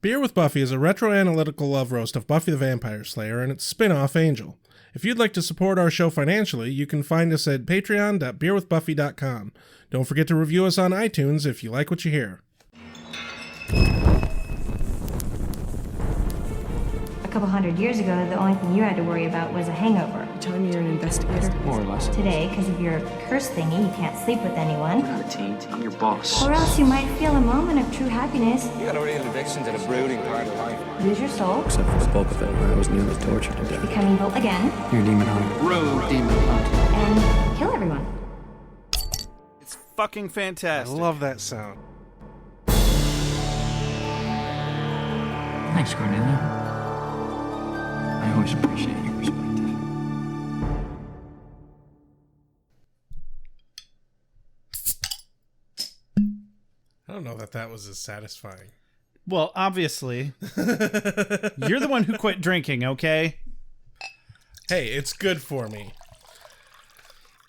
Beer with Buffy is a retro-analytical love roast of Buffy the Vampire Slayer and its spin-off Angel. If you'd like to support our show financially, you can find us at patreon.beerwithbuffy.com. Don't forget to review us on iTunes if you like what you hear. A couple hundred years ago, the only thing you had to worry about was a hangover. You're telling me you're an investigator? More or less. Today, because of your curse thingy, you can't sleep with anyone. We're not a team. I'm your boss. Or else you might feel a moment of true happiness, You got a real addiction to the brooding part of life. lose your soul, Except for the bulk of it, where I was nearly tortured to death. become evil again, You're a demon hunter. Road demon hunt. and kill everyone. It's fucking I fantastic. love that sound. Thanks, Cornelia. I always appreciate your perspective. I don't know that was as satisfying. Well, obviously, you're the one who quit drinking, okay? Hey, it's good for me.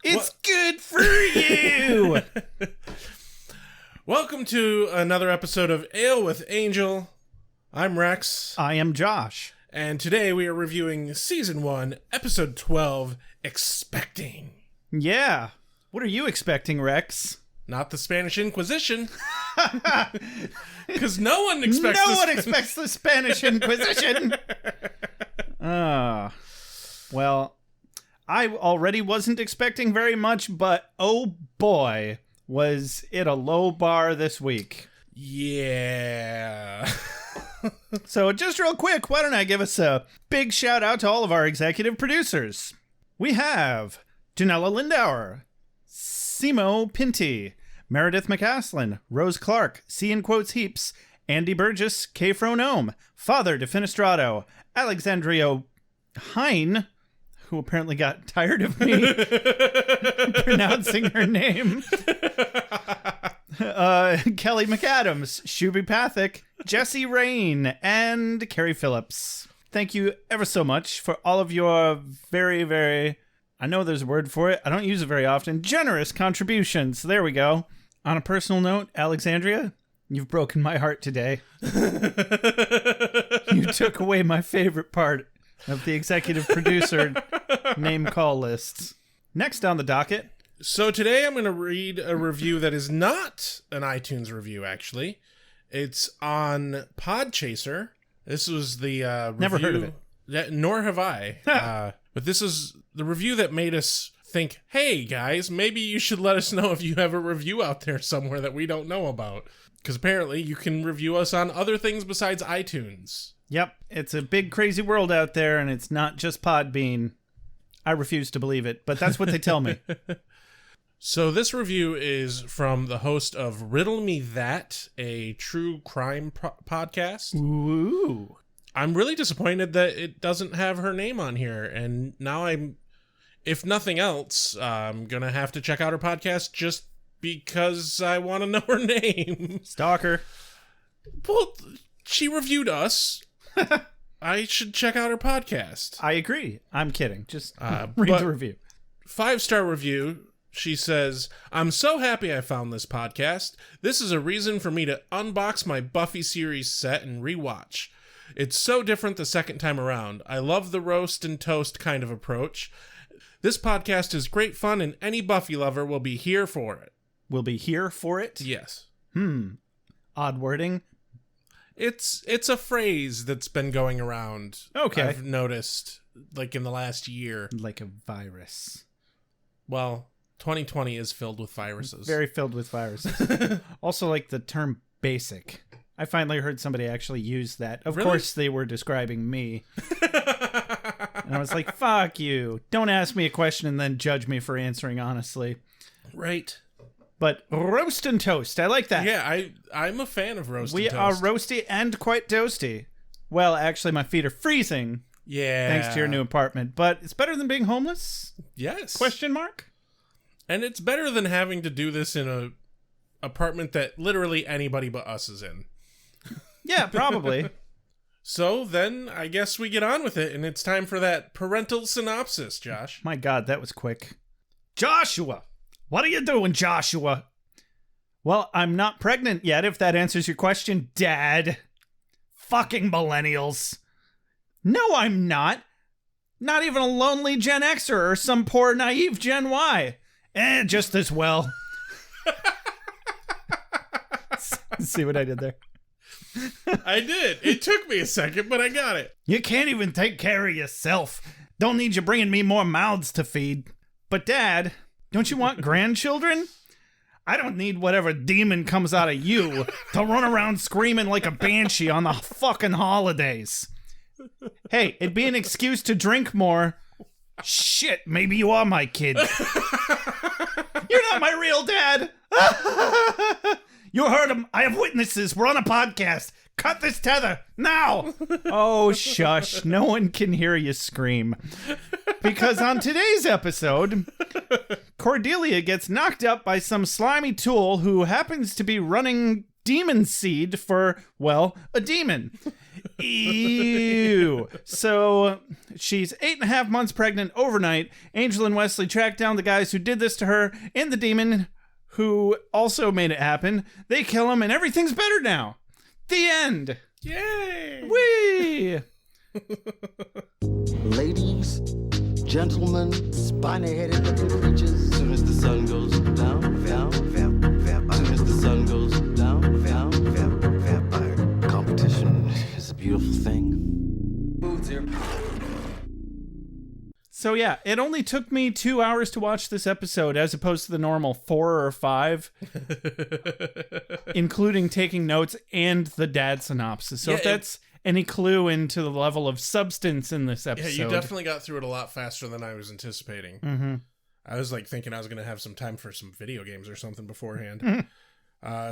It's good for you! Welcome to another episode of Ale with Angel. I'm Rex, I am Josh. and today we are reviewing Season 1, Episode 12, Expecting. Yeah. What are you expecting, Rex? Not the Spanish Inquisition. Because no one expects No this. one expects the Spanish Inquisition! Well, I already wasn't expecting very much, but oh boy, was it a low bar this week. Yeah. So just real quick, why don't I give us a big shout out to all of our executive producers. We have Janella Lindauer, Simo Pinty, Meredith McCaslin, Rose Clark, C in quotes heaps, Andy Burgess, K. Fronome, Father Defenestrado, Alexandria Hine, who apparently got tired of me pronouncing her name, Kelly McAdams, Shuby Pathick, Jesse Rain, and Carrie Phillips. Thank you ever so much for all of your very, very, I know there's a word for it, I don't use it very often, generous contributions. There we go. On a personal note, Alexandria, you've broken my heart today. You took away my favorite part of the executive producer name call lists. Next on the docket. So today I'm going to read a review that is not an iTunes review, actually. It's on Podchaser. This was the review. Never heard of it. Nor have I. But this is the review that made us think, hey, guys, maybe you should let us know if you have a review out there somewhere that we don't know about. Because apparently you can review us on other things besides iTunes. Yep, it's a big, crazy world out there, and it's not just Podbean. I refuse to believe it, but that's what they tell me. So this review is from the host of Riddle Me That, a true crime podcast. Ooh. I'm really disappointed that it doesn't have her name on here, and now if nothing else, I'm going to have to check out her podcast just because I want to know her name. Stalker. Well, she reviewed us. I should check out her podcast. I agree. I'm kidding. Just read but- the review. 5-star review. She says, I'm so happy I found this podcast. This is a reason for me to unbox my Buffy series set and rewatch. It's so different the second time around. I love the roast and toast kind of approach. This podcast is great fun and any Buffy lover will be here for it. We'll be here for it. Yes. Odd wording. It's a phrase that's been going around. Okay. I've noticed, like in the last year. Like a virus. Well, 2020 is filled with viruses. Very filled with viruses. Also, like the term basic. I finally heard somebody actually use that. Of Really? course, they were describing me. And I was like, fuck you. Don't ask me a question and then judge me for answering honestly. Right. But roast and toast. I like that. Yeah, I'm a fan of roast We and are toast. roasty and quite toasty. Well, actually, my feet are freezing Yeah. thanks to your new apartment. But it's better than being homeless? Yes. Question mark? And it's better than having to do this in a apartment that literally anybody but us is in. Yeah, probably. So then I guess we get on with it, and it's time for that parental synopsis, Josh. My God, that was quick. Joshua! What are you doing, Joshua? Well, I'm not pregnant yet, if that answers your question, Dad. fucking millennials. No, I'm not. Not even a lonely Gen Xer or some poor naive Gen Y. Just as well. See what I did there? I did. It took me a second, but I got it. You can't even take care of yourself. Don't need you bringing me more mouths to feed. But Dad, don't you want grandchildren? I don't need whatever demon comes out of you to run around screaming like a banshee on the fucking holidays. Hey, it'd be an excuse to drink more. Shit, maybe you are my kid. You're not my real dad. You heard him. I have witnesses. We're on a podcast. Cut this tether now. Oh, shush. No one can hear you scream. Because on today's episode, Cordelia gets knocked up by some slimy tool who happens to be running demon seed for, well, a demon. Ew. So she's 8.5 months pregnant overnight. Angel and Wesley track down the guys who did this to her and the demon who also made it happen. They kill him and everything's better now. The end. Yay! Whee! Ladies, gentlemen, spiny-headed looking creatures. Soon as the sun goes down, vampire. Soon as the sun goes down, vampire. Competition is a beautiful thing. So yeah, it only took me 2 hours to watch this episode as opposed to the normal 4 or 5, including taking notes and the dad synopsis. So if that's any clue into the level of substance in this episode. Yeah, you definitely got through it a lot faster than I was anticipating. Mm-hmm. I was like thinking I was going to have some time for some video games or something beforehand.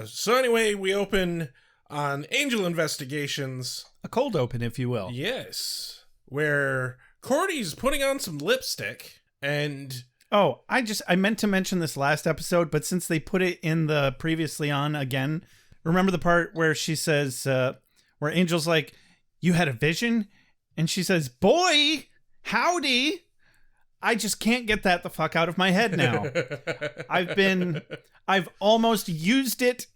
So anyway, we open on Angel Investigations. A cold open, if you will. Yes. Where Cordy's putting on some lipstick and... Oh, I meant to mention this last episode, but since they put it in the previously on again, remember the part where she says, where Angel's like, you had a vision? And she says, boy, howdy. I just can't get that the fuck out of my head now. I've almost used it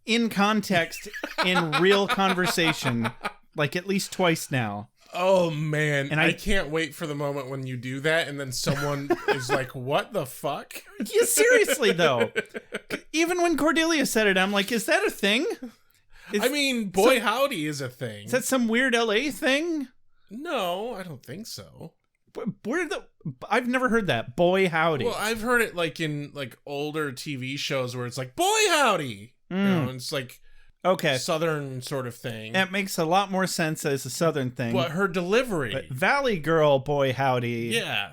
in context in real conversation, like at least twice now. Oh, man. And I can't wait for the moment when you do that and then someone is like, what the fuck? Yeah, seriously, though. Even when Cordelia said it, I'm like, is that a thing? I mean, boy, howdy is a thing. Is that some weird LA thing? No, I don't think so. I've never heard that. Boy, howdy. Well, I've heard it like in like older TV shows where it's like, boy, howdy. You know, and it's like... Okay. Southern sort of thing. That makes a lot more sense as a Southern thing. But her delivery. But Valley Girl, boy, howdy. Yeah.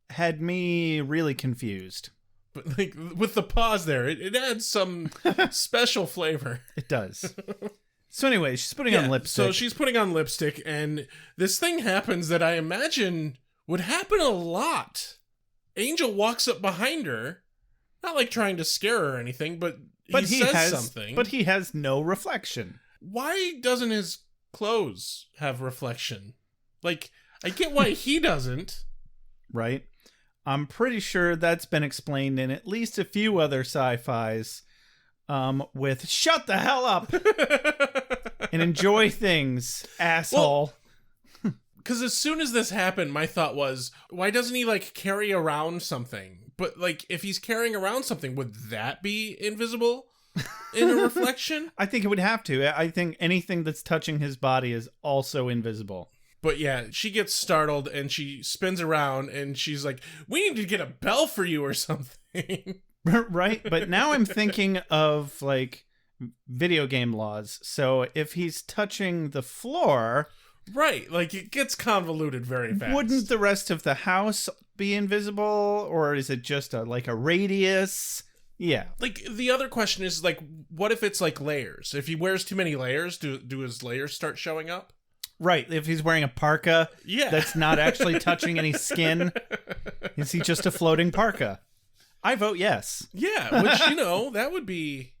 Had me really confused. But like with the pause there, it adds some special flavor. It does. So anyway, she's putting on lipstick. So she's putting on lipstick, and this thing happens that I imagine would happen a lot. Angel walks up behind her, not like trying to scare her or anything, but he says something. But he has no reflection. Why doesn't his clothes have reflection? Like, I get why he doesn't. Right? I'm pretty sure that's been explained in at least a few other sci-fis with shut the hell up and enjoy things, asshole. Because as soon as this happened, my thought was, why doesn't he, like, carry around something? But, like, if he's carrying around something, would that be invisible in a reflection? I think it would have to. I think anything that's touching his body is also invisible. But yeah, she gets startled and she spins around and she's like, we need to get a bell for you or something. Right? But now I'm thinking of, like, video game laws. So if he's touching the floor... Right, like it gets convoluted very fast. Wouldn't the rest of the house be invisible, or is it just a radius? Yeah. Like the other question is like, what if it's like layers? If he wears too many layers, do his layers start showing up? Right. If he's wearing a parka, that's not actually touching any skin, is he just a floating parka? I vote yes. Yeah, which that would be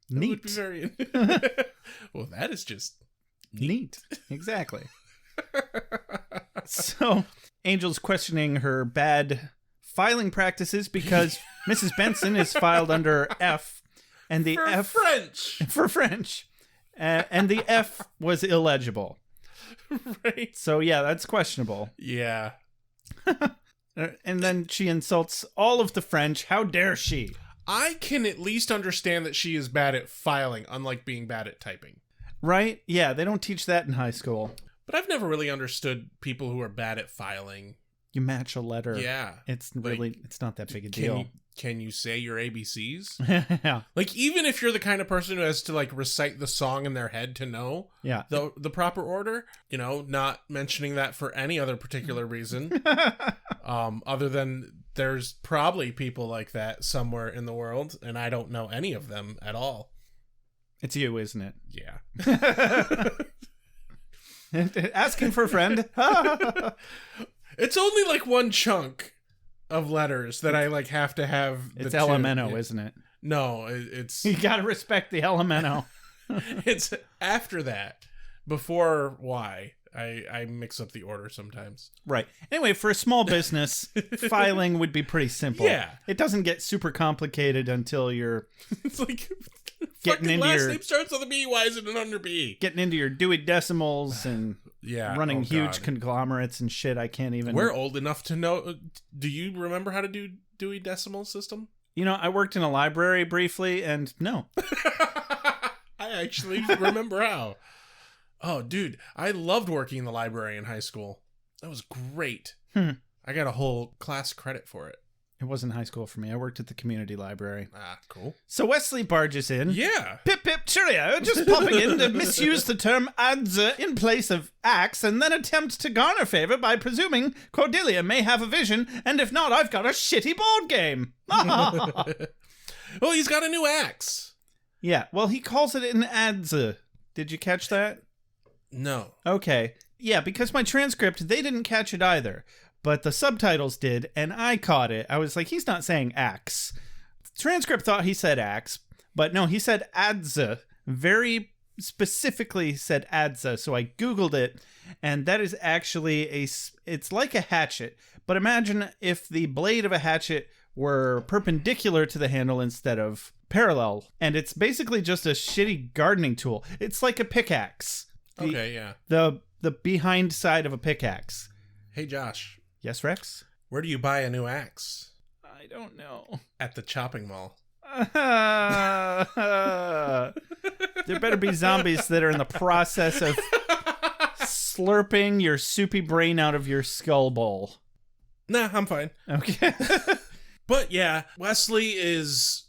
neat. Would be very. Well, that is just. Neat. Exactly. So, Angel's questioning her bad filing practices because Mrs. Benson is filed under F, and the for F French. For French. And the F was illegible. Right. So yeah, that's questionable. Yeah. And then she insults all of the French. How dare she? I can at least understand that she is bad at filing, unlike being bad at typing. Right? Yeah, they don't teach that in high school. But I've never really understood people who are bad at filing. You match a letter. Yeah. It's really, it's not that big a Can deal. can you say your ABCs? Yeah. Like, even if you're the kind of person who has to, like, recite the song in their head to know Yeah. the proper order, you know, not mentioning that for any other particular reason, other than there's probably people like that somewhere in the world, and I don't know any of them at all. It's you, isn't it? Yeah. Asking for a friend. It's only like one chunk of letters that I like have to have. It's two. LMNO, isn't it? No, it's You gotta respect the LMNO. it's after that. Before Y. I mix up the order sometimes. Right. Anyway, for a small business, filing would be pretty simple. Yeah. It doesn't get super complicated until you're It's like Getting fucking into last your- name starts with a B. Why is it an under B? getting into your Dewey Decimals and Yeah, running oh, huge God. conglomerates and shit. I can't even. We're old enough to know. Do you remember how to do Dewey Decimal System? You know, I worked in a library briefly, and no. I actually remember how. Oh, dude, I loved working in the library in high school. That was great. I got a whole class credit for it. It wasn't high school for me. I worked at the community library. Ah, cool. So Wesley barges in. Yeah. Pip pip cheerio, just popping in to misuse the term adze in place of axe and then attempt to garner favor by presuming Cordelia may have a vision, and if not, I've got a shitty board game. Oh, he's got a new axe. Yeah, well, he calls it an adze. Did you catch that? No. Okay. Yeah, because my transcript, they didn't catch it either. But the subtitles did, and I caught it. I was like, he's not saying axe. The transcript thought he said axe, but no, he said adze. Very specifically said adze, so I Googled it, and that is actually it's like a hatchet, but imagine if the blade of a hatchet were perpendicular to the handle instead of parallel, and it's basically just a shitty gardening tool. It's like a pickaxe. Okay, yeah. The behind side of a pickaxe. Hey, Josh. Yes, Rex? Where do you buy a new axe? I don't know. At the chopping mall. There better be zombies that are in the process of slurping your soupy brain out of your skull bowl. Nah, I'm fine. Okay. But yeah, Wesley is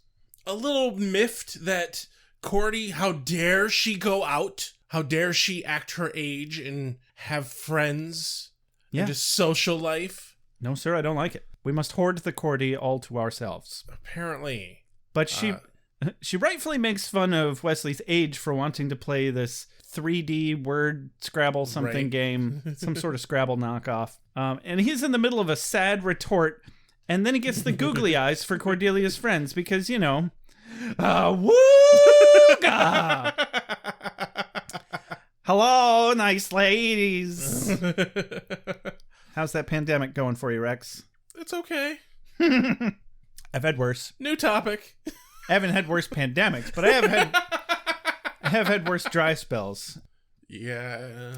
a little miffed that Cordy, how dare she go out? How dare she act her age and have friends? Yeah. And just social life? No, sir, I don't like it. We must hoard the Cordy all to ourselves. Apparently. But she rightfully makes fun of Wesley's age for wanting to play this 3D word Scrabble something Right. game, some sort of Scrabble knockoff. And he's in the middle of a sad retort, and then he gets the googly eyes for Cordelia's friends because, you know, wooga! Hello, nice ladies. How's that pandemic going for you, Rex? It's okay. I've had worse. New topic. I haven't had worse pandemics, but I have had worse dry spells. Yeah.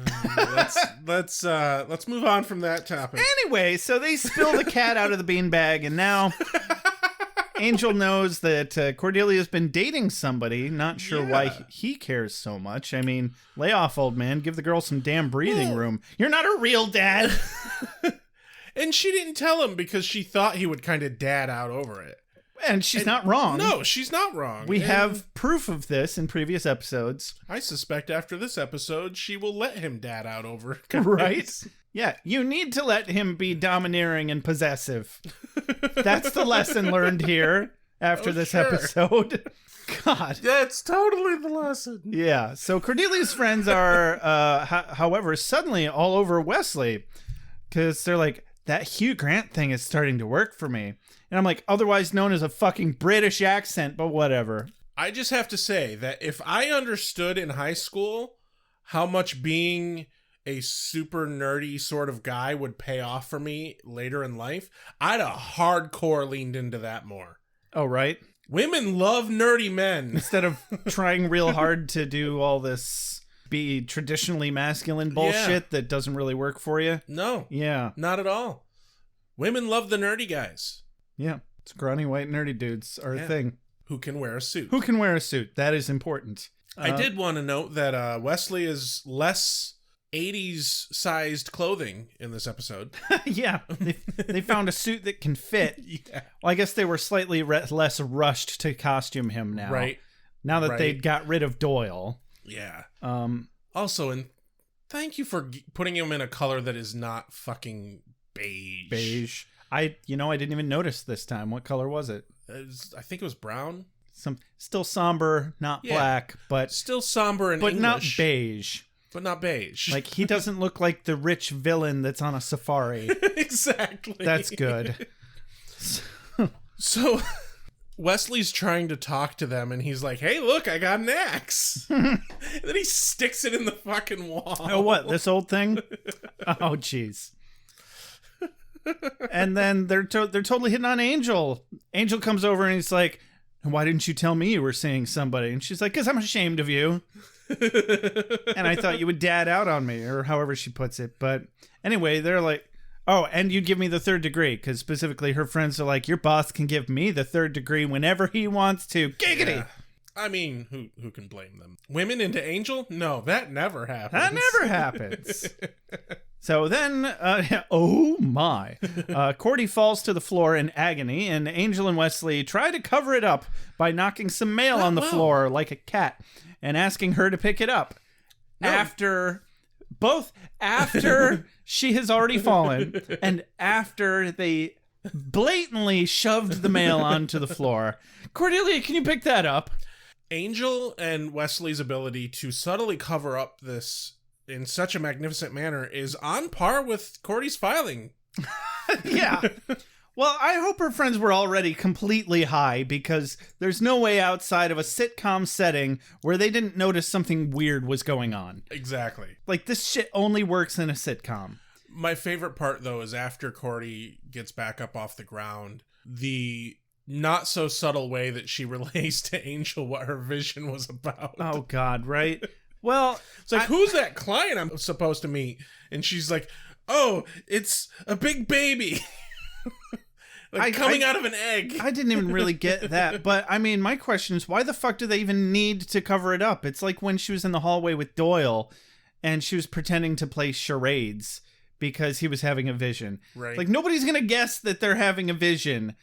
Let's move on from that topic. Anyway, so they spill the cat out of the beanbag, and now Angel knows that Cordelia's been dating somebody. Not sure why he cares so much. I mean, lay off, old man. Give the girl some damn breathing room. You're not a real dad. And she didn't tell him because she thought he would kind of dad out over it. And she's not wrong. No, she's not wrong. We And have proof of this in previous episodes. I suspect after this episode, she will let him dad out over it. Right? Yeah, you need to let him be domineering and possessive. That's the lesson learned here after this sure. episode. God. That's totally the lesson. Yeah, so Cordelia's friends are, however, suddenly all over Wesley because they're like, that Hugh Grant thing is starting to work for me. And I'm like, otherwise known as a fucking British accent, but whatever. I just have to say that if I understood in high school how much being a super nerdy sort of guy would pay off for me later in life, I'd have hardcore leaned into that more. Oh, right? Women love nerdy men. Instead of trying real hard to do all this be traditionally masculine bullshit that doesn't really work for you. No. Yeah. Not at all. Women love the nerdy guys. Yeah. Scrawny white nerdy dudes are a thing. Who can wear a suit. Who can wear a suit? That is important. I did want to note that Wesley is less 80s sized clothing in this episode. Yeah. They found a suit that can fit. Yeah. Well, I guess they were slightly less rushed to costume him now. Right. Now that they got rid of Doyle. Yeah. Also, and thank you for putting him in a color that is not fucking beige. I didn't even notice this time. What color was it? I think it was brown. Still somber, not black, but still somber and but English, not beige. But not beige. Like, he doesn't look like the rich villain that's on a safari. Exactly. That's good. So Wesley's trying to talk to them, and he's like, "Hey, look, I got an axe." And then he sticks it in the fucking wall. Oh, what? This old thing? Oh, jeez. And then they're totally hitting on Angel. Angel comes over and he's like, "Why didn't you tell me you were seeing somebody?" And she's like, "'Cause I'm ashamed of you." And I thought you would dad out on me, or however she puts it. But anyway, they're like, "Oh, and you'd give me the third degree," because specifically her friends are like, "Your boss can give me the third degree whenever he wants to." Giggity. Yeah. I mean, who can blame them? Women into Angel? No, that never happens. That never happens. So then, oh my. Cordy falls to the floor in agony, and Angel and Wesley try to cover it up by knocking some mail on the floor like a cat and asking her to pick it up. No. After she has already fallen and after they blatantly shoved the mail onto the floor. Cordelia, can you pick that up? Angel and Wesley's ability to subtly cover up this in such a magnificent manner is on par with Cordy's filing. Yeah. Well, I hope her friends were already completely high, because there's no way outside of a sitcom setting where they didn't notice something weird was going on. Exactly. Like, this shit only works in a sitcom. My favorite part, though, is after Cordy gets back up off the ground, the not so subtle way that she relays to Angel what her vision was about. Oh, God, right? Well, it's like, who's that client I'm supposed to meet? And she's like, "Oh, it's a big baby." Like coming out of an egg. I didn't even really get that. But, I mean, my question is, why the fuck do they even need to cover it up? It's like when she was in the hallway with Doyle and she was pretending to play charades because he was having a vision. Right. Like, nobody's going to guess that they're having a vision.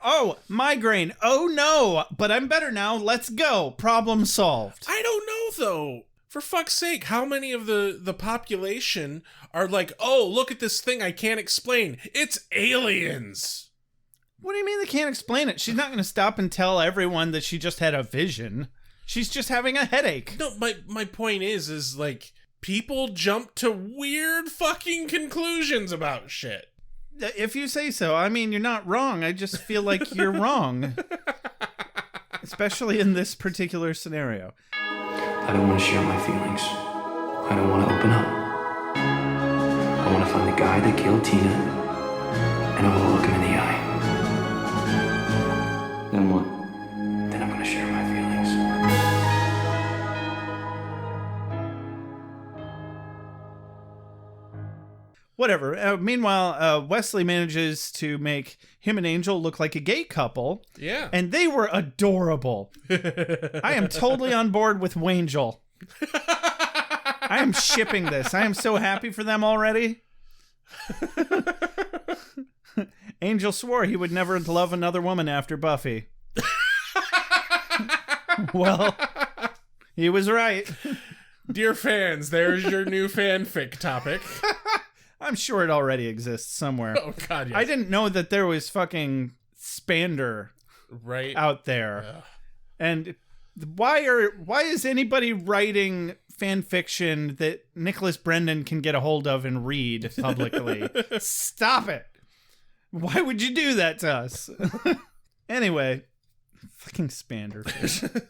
Oh, migraine. Oh, no. But I'm better now. Let's go. Problem solved. I don't know, though. For fuck's sake, how many of the population are like, "Oh, look at this thing I can't explain. It's aliens." What do you mean they can't explain it? She's not going to stop and tell everyone that she just had a vision. She's just having a headache. No, my point is like, people jump to weird fucking conclusions about shit. If you say so. I mean, you're not wrong. I just feel like you're wrong. Especially in this particular scenario. I don't want to share my feelings. I don't want to open up. I want to find the guy that killed Tina, and I want to look him in the eye. Then what? Then I'm going to share my feelings. Whatever. Meanwhile, Wesley manages to make him and Angel look like a gay couple. Yeah. And they were adorable. I am totally on board with Wangel. I am shipping this. I am so happy for them already. Angel swore he would never love another woman after Buffy. Well, he was right. Dear fans, there's your new fanfic topic. I'm sure it already exists somewhere. Oh, God, yes. I didn't know that there was fucking Spander out there. Yeah. And why is anybody writing fan fiction that Nicholas Brendan can get a hold of and read publicly? Stop it. Why would you do that to us? Anyway, fucking Spanderfish.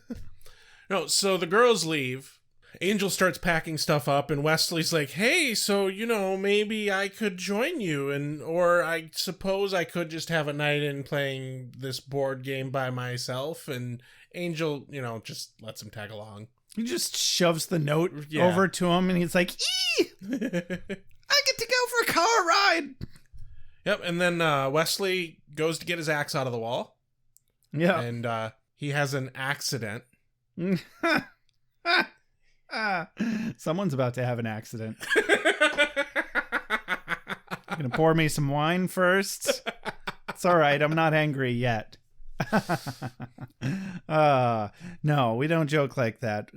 No, so the girls leave, Angel starts packing stuff up, and Wesley's like, hey, so, maybe I could join you, or I suppose I could just have a night in playing this board game by myself, and Angel, just lets him tag along. He just shoves the note over to him, and he's like, I get to go for a car ride! Yep, and then Wesley goes to get his axe out of the wall. Yeah. And he has an accident. Someone's about to have an accident. Gonna pour me some wine first. It's all right. I'm not angry yet. No, we don't joke like that.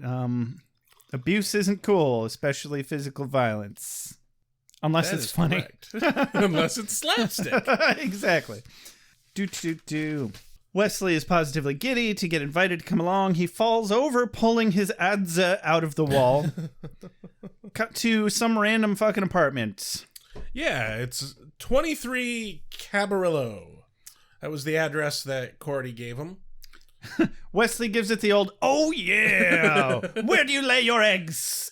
Abuse isn't cool, especially physical violence. Unless it's funny. Unless it's slapstick. Exactly. Do. Wesley is positively giddy to get invited to come along. He falls over, pulling his Adze out of the wall. Cut to some random fucking apartment. Yeah, it's 23 Cabarillo. That was the address that Cordy gave him. Wesley gives it the old, oh yeah! Where do you lay your eggs?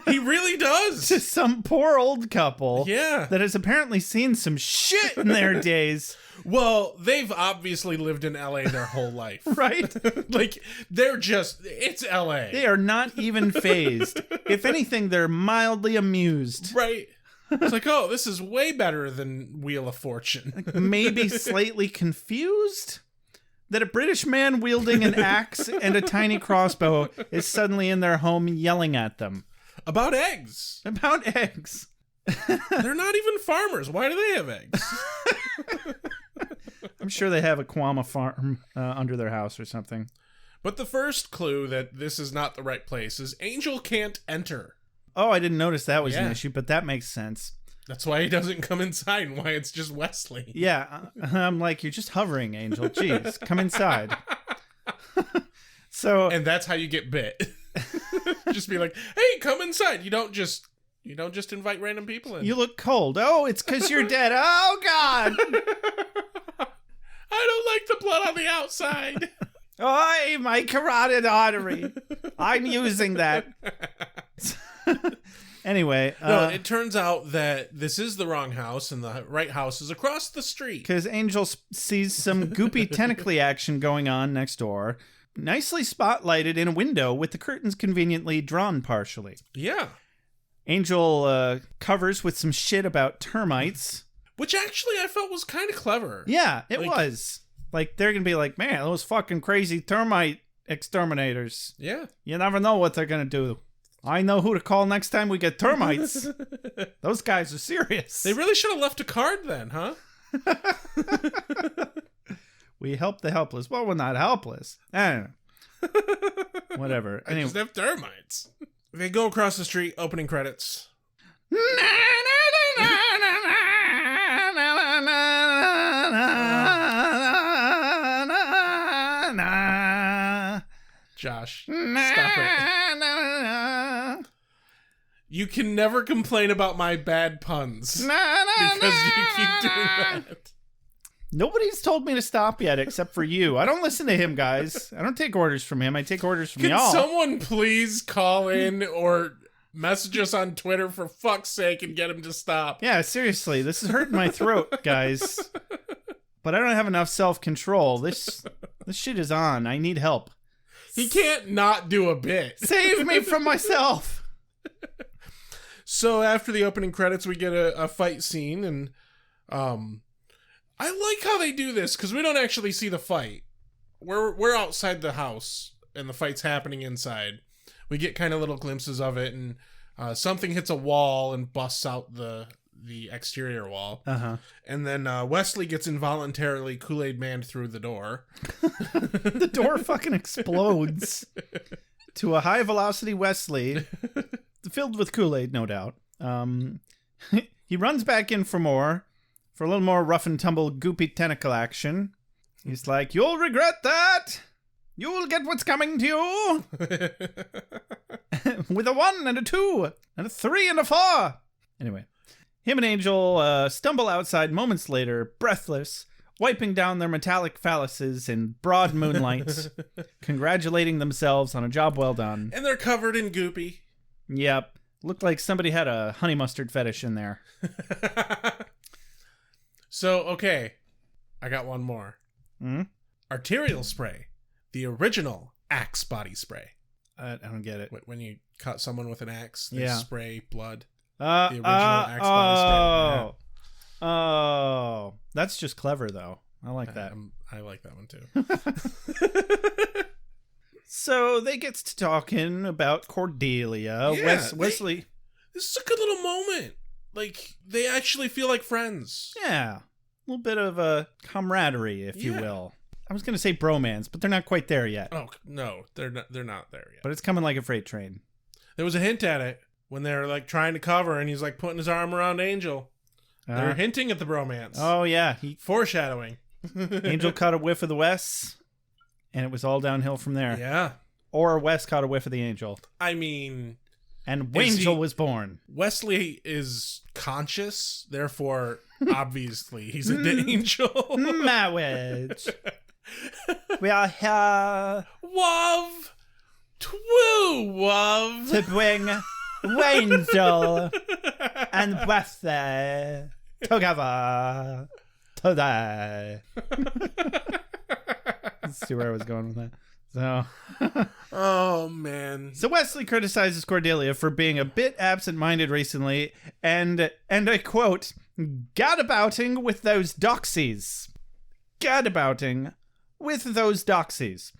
He really does. To some poor old couple. Yeah. That has apparently seen some shit in their days. Well, they've obviously lived in LA their whole life. Right? It's LA. They are not even phased. If anything, they're mildly amused. Right. It's like, oh, this is way better than Wheel of Fortune. Maybe slightly confused that a British man wielding an axe and a tiny crossbow is suddenly in their home yelling at them. About eggs. About eggs. They're not even farmers. Why do they have eggs? I'm sure they have a Kwama farm under their house or something. But the first clue that this is not the right place is Angel can't enter. Oh, I didn't notice that was an issue, but that makes sense. That's why he doesn't come inside and why it's just Wesley. Yeah, I'm like, you're just hovering, Angel. Jeez, come inside. And that's how you get bit. Just be like, hey, come inside. You don't just invite random people in. You look cold. Oh, it's because you're dead. Oh, God. I don't like the blood on the outside. Oh, my carotid artery. I'm using that. Anyway. No, it turns out that this is the wrong house and the right house is across the street. Because Angel sees some goopy tentacly action going on next door. Nicely spotlighted in a window with the curtains conveniently drawn partially. Yeah. Angel covers with some shit about termites. Which actually I felt was kind of clever. Yeah, it was. Like, they're going to be like, man, those fucking crazy termite exterminators. Yeah. You never know what they're going to do. I know who to call next time we get termites. Those guys are serious. They really should have left a card then, huh? We help the helpless. Well, we're not helpless. I don't know. Whatever. I just have termites. They go across the street, opening credits. Josh, stop it. You can never complain about my bad puns because you keep doing that. Nobody's told me to stop yet except for you. I don't listen to him, guys. I don't take orders from him. I take orders from y'all. Can someone please call in or message us on Twitter for fuck's sake and get him to stop? Yeah, seriously. This is hurting my throat, guys. But I don't have enough self-control. This shit is on. I need help. He can't not do a bit. Save me from myself. So after the opening credits, we get a fight scene, and I like how they do this because we don't actually see the fight. We're outside the house, and the fight's happening inside. We get kind of little glimpses of it, and something hits a wall and busts out the exterior wall. Uh-huh. And then Wesley gets involuntarily Kool-Aid manned through the door. The door fucking explodes to a high-velocity Wesley, filled with Kool-Aid, no doubt. He runs back in for a little more rough and tumble goopy tentacle action. He's like, you'll regret that! You'll get what's coming to you! With a 1 and a 2 and a 3 and a 4! Anyway, him and Angel stumble outside moments later, breathless, wiping down their metallic phalluses in broad moonlight, congratulating themselves on a job well done. And they're covered in goopy. Yep. Looked like somebody had a honey mustard fetish in there. So, okay. I got one more. Hmm? Arterial spray. The original Axe body spray. I don't get it. When you cut someone with an axe, they Yeah. spray blood. The original Axe body spray. Oh, that's just clever, though. I like that. I like that one, too. So they gets to talking about Cordelia. Yeah, Wesley. This is a good little moment. Like, they actually feel like friends. Yeah. A little bit of a camaraderie, if you Yeah. will. I was going to say bromance, but they're not quite there yet. Oh, no, they're not there yet. But it's coming like a freight train. There was a hint at it when they were, like, trying to cover, and he's, like, putting his arm around Angel. They're hinting at the bromance. Oh, yeah. Foreshadowing. Angel caught a whiff of the Wes, and it was all downhill from there. Yeah. Or Wes caught a whiff of the Angel. I mean... And Is Angel he- was born. Wesley is conscious, therefore, obviously, he's an angel. Marriage. We are here Wov! Twoo, Wov! to bring Angel and Wesley together today. Let's see where I was going with that. So, Oh, man. so Wesley criticizes Cordelia for being a bit absent-minded recently, and I quote, gadabouting with those doxies. Gadabouting with those doxies.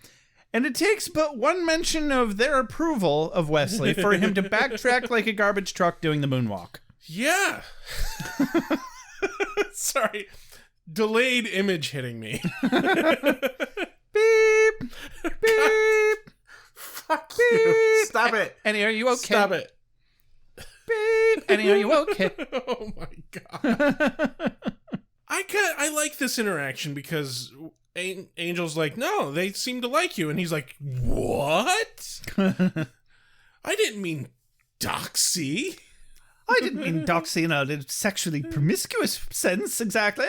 And it takes but one mention of their approval of Wesley for him to backtrack like a garbage truck doing the moonwalk. Yeah. Sorry. Delayed image hitting me. Beep! Beep! Fuck you. Stop it. Annie, are you okay? Stop it. Beep! Annie, are you okay? Oh my god. I like this interaction because Angel's like, no, they seem to like you. And he's like, what? I didn't mean doxy. I didn't mean doxy in a sexually promiscuous sense, exactly.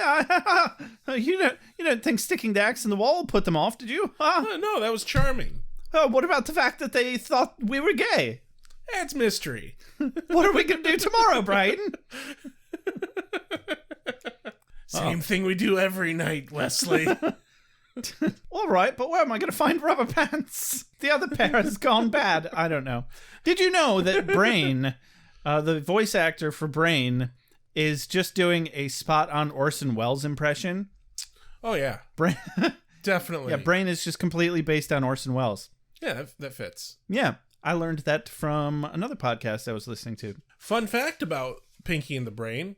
You don't think sticking the axe in the wall put them off, did you? No, that was charming. Oh, what about the fact that they thought we were gay? That's mystery. What are we going to do tomorrow, Brian? Same thing we do every night, Wesley. All right, but where am I going to find rubber pants? The other pair has gone bad. I don't know. Did you know that Brain, the voice actor for Brain, is just doing a spot on Orson Welles impression? Oh, yeah. Brain, Definitely. yeah, Brain is just completely based on Orson Welles. Yeah, that fits. Yeah, I learned that from another podcast I was listening to. Fun fact about Pinky and the Brain,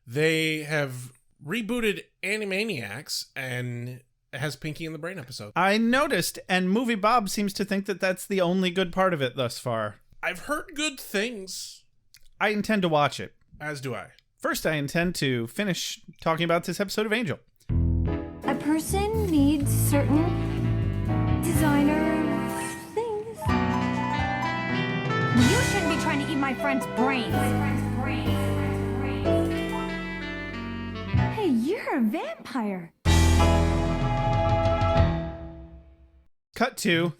they have rebooted Animaniacs and it has Pinky and the Brain episode. I noticed, and Movie Bob seems to think that that's the only good part of it thus far. I've heard good things, I intend to watch it. as do I. First, I intend to finish talking about this episode of Angel. A person needs certain designer things. You shouldn't be trying to eat my friend's brains. Hey, you're a vampire. Cut to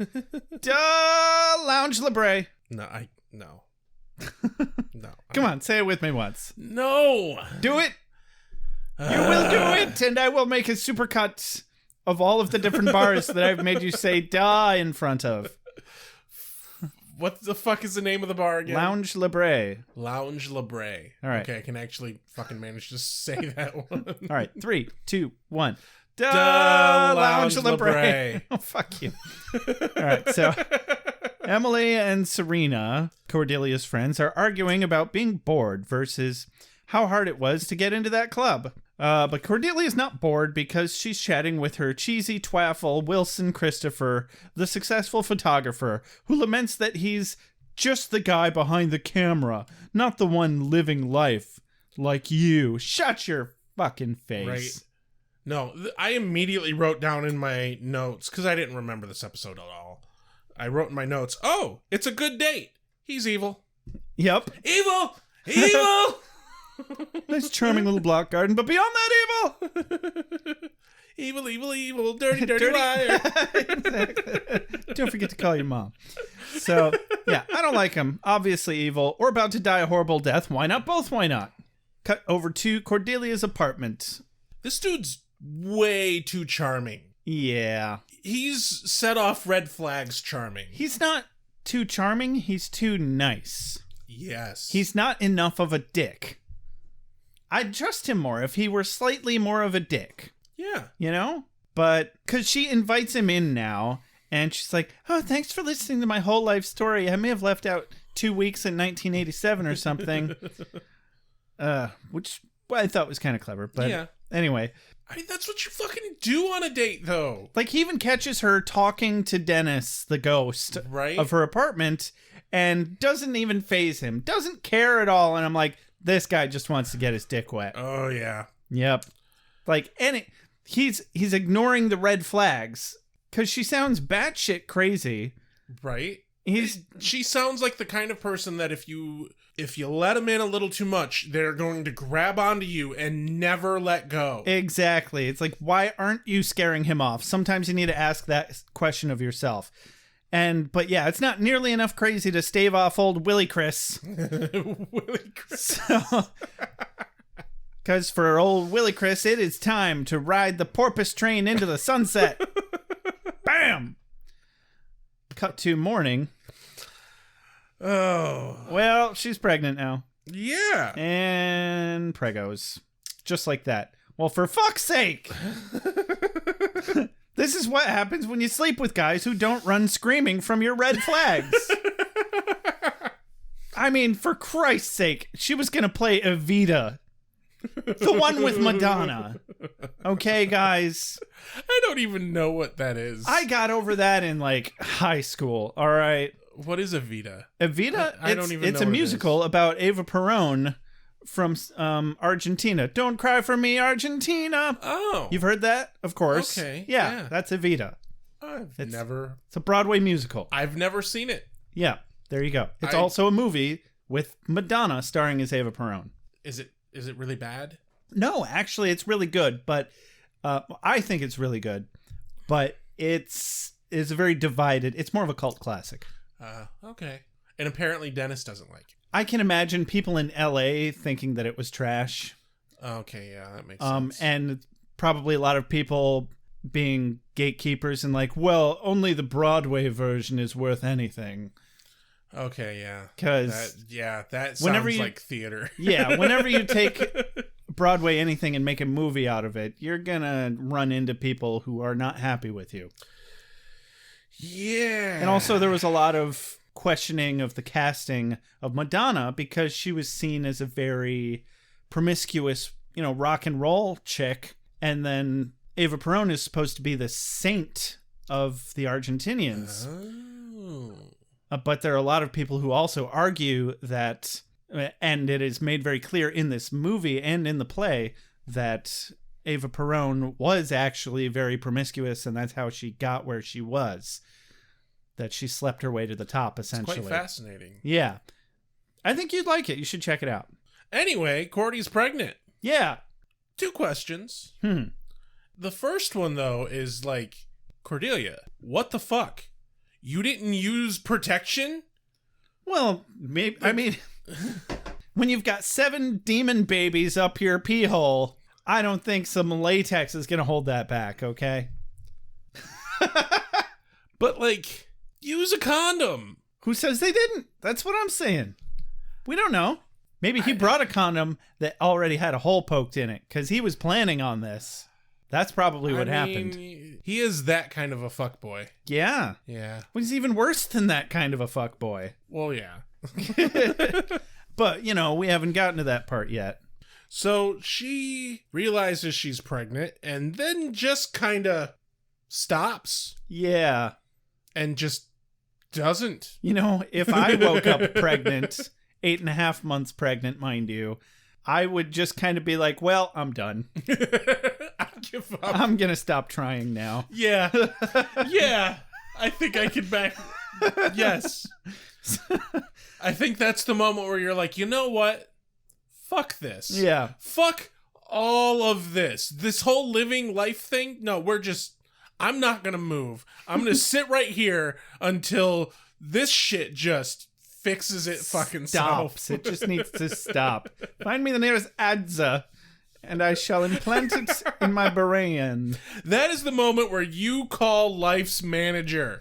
Lounge Libre. No. No. Come on, say it with me once. No. Do it. You will do it, and I will make a supercut of all of the different bars that I've made you say "da" in front of. What the fuck is the name of the bar again? Lounge Libre. Lounge Libre. All right. Okay, I can actually fucking manage to say that one. All right, 3, 2, 1. Da Lounge Lounge Libre. Libre. Oh, fuck you. All right, so Emily and Serena, Cordelia's friends, are arguing about being bored versus how hard it was to get into that club. But Cordelia's not bored because she's chatting with her cheesy twaffle Wilson Christopher, the successful photographer, who laments that he's just the guy behind the camera, not the one living life like you. Shut your fucking face. Right. No, I immediately wrote down in my notes, because I didn't remember this episode at all. I wrote in my notes, oh, it's a good date. He's evil. Yep. Evil! Evil! Nice, charming little block garden, but beyond that, Evil, evil, evil, dirty, dirty liar. exactly. Don't forget to call your mom. So, yeah, I don't like him. Obviously evil or about to die a horrible death. Why not both? Why not? Cut over to Cordelia's apartment. This dude's way too charming. Yeah. He's set off red flags charming. He's not too charming. He's too nice. Yes. He's not enough of a dick. I'd trust him more if he were slightly more of a dick. Yeah. You know? But, because she invites him in now, and she's like, oh, thanks for listening to my whole life story. I may have left out 2 weeks in 1987 or something. Which I thought was kind of clever. But yeah. Anyway. I mean, that's what you fucking do on a date, though. Like, he even catches her talking to Dennis, the ghost, right, of her apartment, and doesn't even faze him. Doesn't care at all. And I'm like, this guy just wants to get his dick wet. Oh, yeah. Yep. Like, and he's ignoring the red flags because she sounds batshit crazy. Right. She sounds like the kind of person that if you let them in a little too much, they're going to grab onto you and never let go. Exactly. It's like, why aren't you scaring him off? Sometimes you need to ask that question of yourself. But yeah, it's not nearly enough crazy to stave off old Willie Chris. Willie Chris. So, because for old Willie Chris, it is time to ride the porpoise train into the sunset. Bam! Cut to morning. Oh. Well, she's pregnant now. Yeah. And pregos. Just like that. Well, for fuck's sake! This is what happens when you sleep with guys who don't run screaming from your red flags. I mean, for Christ's sake, she was going to play Evita. The one with Madonna. Okay, guys. I don't even know what that is. I got over that in, like, high school, all right? What is Evita? Evita? I don't even know it's a what it musical about Eva Perón from Argentina. Don't cry for me, Argentina. Oh. You've heard that? Of course. Okay. Yeah, that's Evita. It's a Broadway musical. I've never seen it. Yeah, there you go. It's also a movie with Madonna starring as Eva Perón. Is it really bad? No, actually, it's really good. But I think it's really good. But it's very divided. It's more of a cult classic. Okay. And apparently Dennis doesn't like it. I can imagine people in LA thinking that it was trash. Okay, yeah, that makes sense. And probably a lot of people being gatekeepers and like, well, only the Broadway version is worth anything. Okay, yeah. Because that sounds like theater. Yeah, whenever you take Broadway anything and make a movie out of it, you're gonna run into people who are not happy with you. Yeah. And also there was a lot of questioning of the casting of Madonna because she was seen as a very promiscuous, rock and roll chick. And then Eva Perón is supposed to be the saint of the Argentinians. Oh. But there are a lot of people who also argue that, and it is made very clear in this movie and in the play, that Eva Perón was actually very promiscuous, and that's how she got where she was. That she slept her way to the top, essentially. It's quite fascinating. Yeah. I think you'd like it. You should check it out. Anyway, Cordy's pregnant. Yeah. 2 questions. The first one, though, is like, Cordelia, what the fuck? You didn't use protection? Well, maybe. I mean, when you've got 7 demon babies up your pee hole, I don't think some latex is going to hold that back, okay? But, like, use a condom. Who says they didn't? That's what I'm saying. We don't know. Maybe he brought a condom that already had a hole poked in it because he was planning on this. That's probably what happened. He is that kind of a fuckboy. Yeah. Yeah. Well, he's even worse than that kind of a fuckboy. Well, yeah. But, we haven't gotten to that part yet. So she realizes she's pregnant and then just kind of stops. Yeah. And just doesn't. If I woke up pregnant, 8.5 months pregnant, mind you, I would just kind of be like, well, I'm done. I give up. I'm going to stop trying now. Yeah. Yeah. I think I could back. Yes. I think that's the moment where you're like, you know what? fuck this. Yeah. Fuck all of this. This whole living life thing. No, I'm not going to move. I'm going to sit right here until this shit just fixes it fucking Stops. self. It just needs to stop. Find me the nearest Adze, and I shall implant it in my brain. That is the moment where you call life's manager.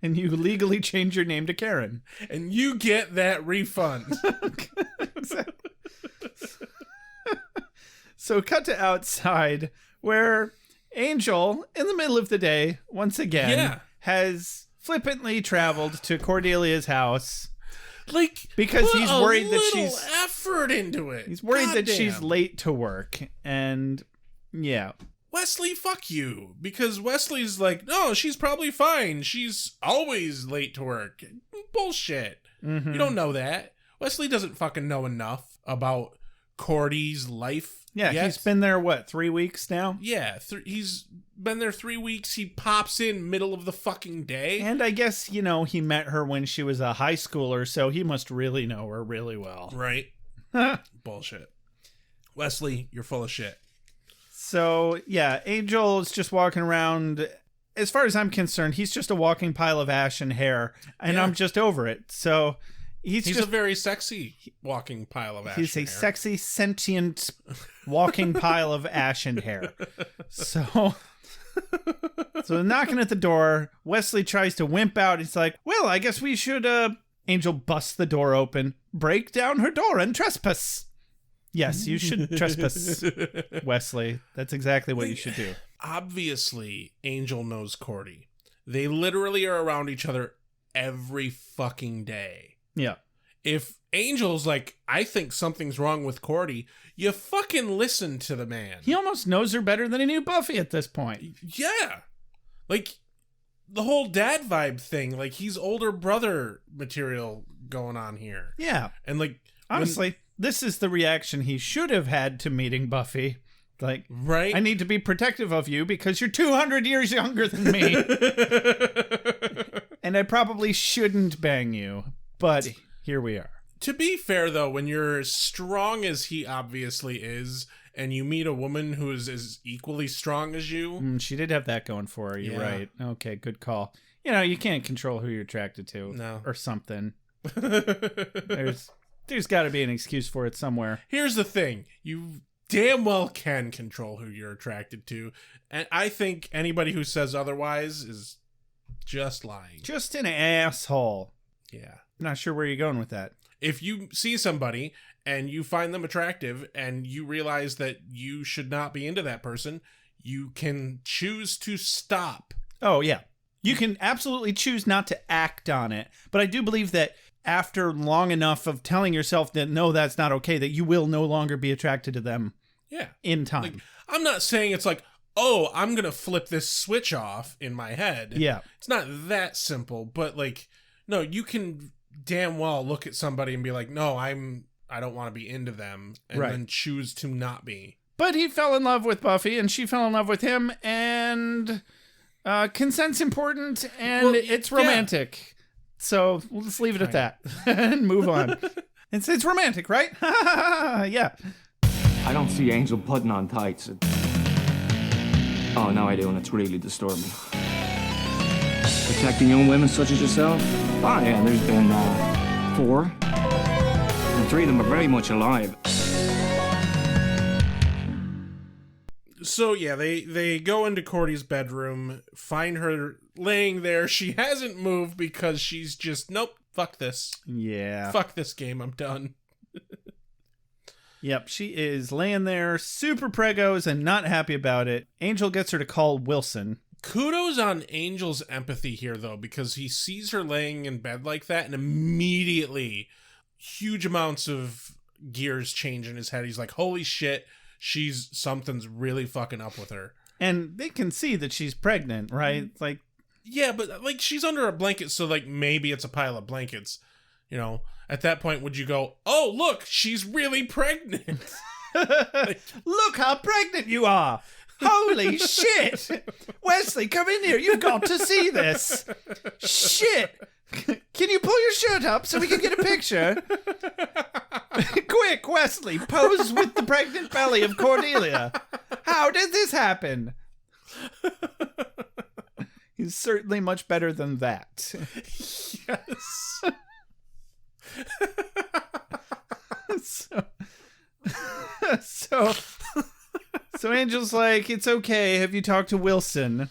And you legally change your name to Karen. And you get that refund. So cut to outside, where Angel, in the middle of the day, once again, has flippantly traveled to Cordelia's house. Like, because put he's a worried that little she's effort into it. He's worried that she's Goddamn. late to work, and yeah. Wesley, fuck you. Because Wesley's like, no, she's probably fine. She's always late to work. Bullshit. Mm-hmm. You don't know that. Wesley doesn't fucking know enough about Cordy's life. Yeah, yet. he's been there, 3 weeks now? Yeah, he's been there 3 weeks. He pops in middle of the fucking day. And I guess, he met her when she was a high schooler, so he must really know her really well. Right. Bullshit. Wesley, you're full of shit. So, yeah, Angel is just walking around. As far as I'm concerned, he's just a walking pile of ash and hair, and Yeah. I'm just over it. So he's just a very sexy walking pile of ash. He's a and hair. sexy, sentient walking pile of ash and hair. So knocking at the door, Wesley tries to wimp out. He's like, well, I guess we should, Angel busts the door open, break down her door and trespass. Yes, you should trespass, Wesley. That's exactly what you should do. Obviously, Angel knows Cordy. They literally are around each other every fucking day. Yeah. If Angel's like, I think something's wrong with Cordy, you fucking listen to the man. He almost knows her better than he knew Buffy at this point. Yeah. Like, the whole dad vibe thing, like, he's older brother material going on here. Yeah. And, like, honestly, this is the reaction he should have had to meeting Buffy. Like, right? I need to be protective of you because you're 200 years younger than me. And I probably shouldn't bang you. But here we are. To be fair, though, when you're as strong as he obviously is, and you meet a woman who is as equally strong as you... She did have that going for her. You're Yeah. right. Okay, good call. You can't control who you're attracted to. No. Or something. There's got to be an excuse for it somewhere. Here's the thing. You damn well can control who you're attracted to. And I think anybody who says otherwise is just lying. Just an asshole. Yeah. Not sure where you're going with that. If you see somebody and you find them attractive and you realize that you should not be into that person, you can choose to stop. Oh, yeah. You can absolutely choose not to act on it. But I do believe that after long enough of telling yourself that, no, that's not okay, that you will no longer be attracted to them Yeah. in time. Like, I'm not saying it's like, oh, I'm going to flip this switch off in my head. Yeah. It's not that simple, but like, no, you can damn well look at somebody and be like, no, I don't want to be into them, and Right. then choose to not be. But he fell in love with Buffy, and she fell in love with him, and consent's important, and Well, it's yeah. romantic. So we'll just leave it at that and move on. It's romantic, right? Yeah. I don't see Angel putting on tights. Oh, now I do, and it's really disturbing. Protecting young women such as yourself? Oh, yeah, there's been 4. And 3 of them are very much alive. So yeah, they go into Cordy's bedroom, find her laying there. She hasn't moved because she's just, nope, fuck this. Yeah. Fuck this game, I'm done. Yep, she is laying there, super pregos and not happy about it. Angel gets her to call Wilson. Kudos on Angel's empathy here, though, because he sees her laying in bed like that, and immediately huge amounts of gears change in his head. He's like, holy shit, something's really fucking up with her. And they can see that she's pregnant, right? Like, yeah, but like she's under a blanket, so like maybe it's a pile of blankets. You know, at that point, would you go, oh, look, she's really pregnant? look how pregnant you are. Holy shit. Wesley, come in here. You've got to see this. Shit. Can you pull your shirt up so we can get a picture? Quick, Wesley, pose with the pregnant belly of Cordelia. How did this happen? He's certainly much better than that. Yes. So Angel's like, it's okay. Have you talked to Wilson?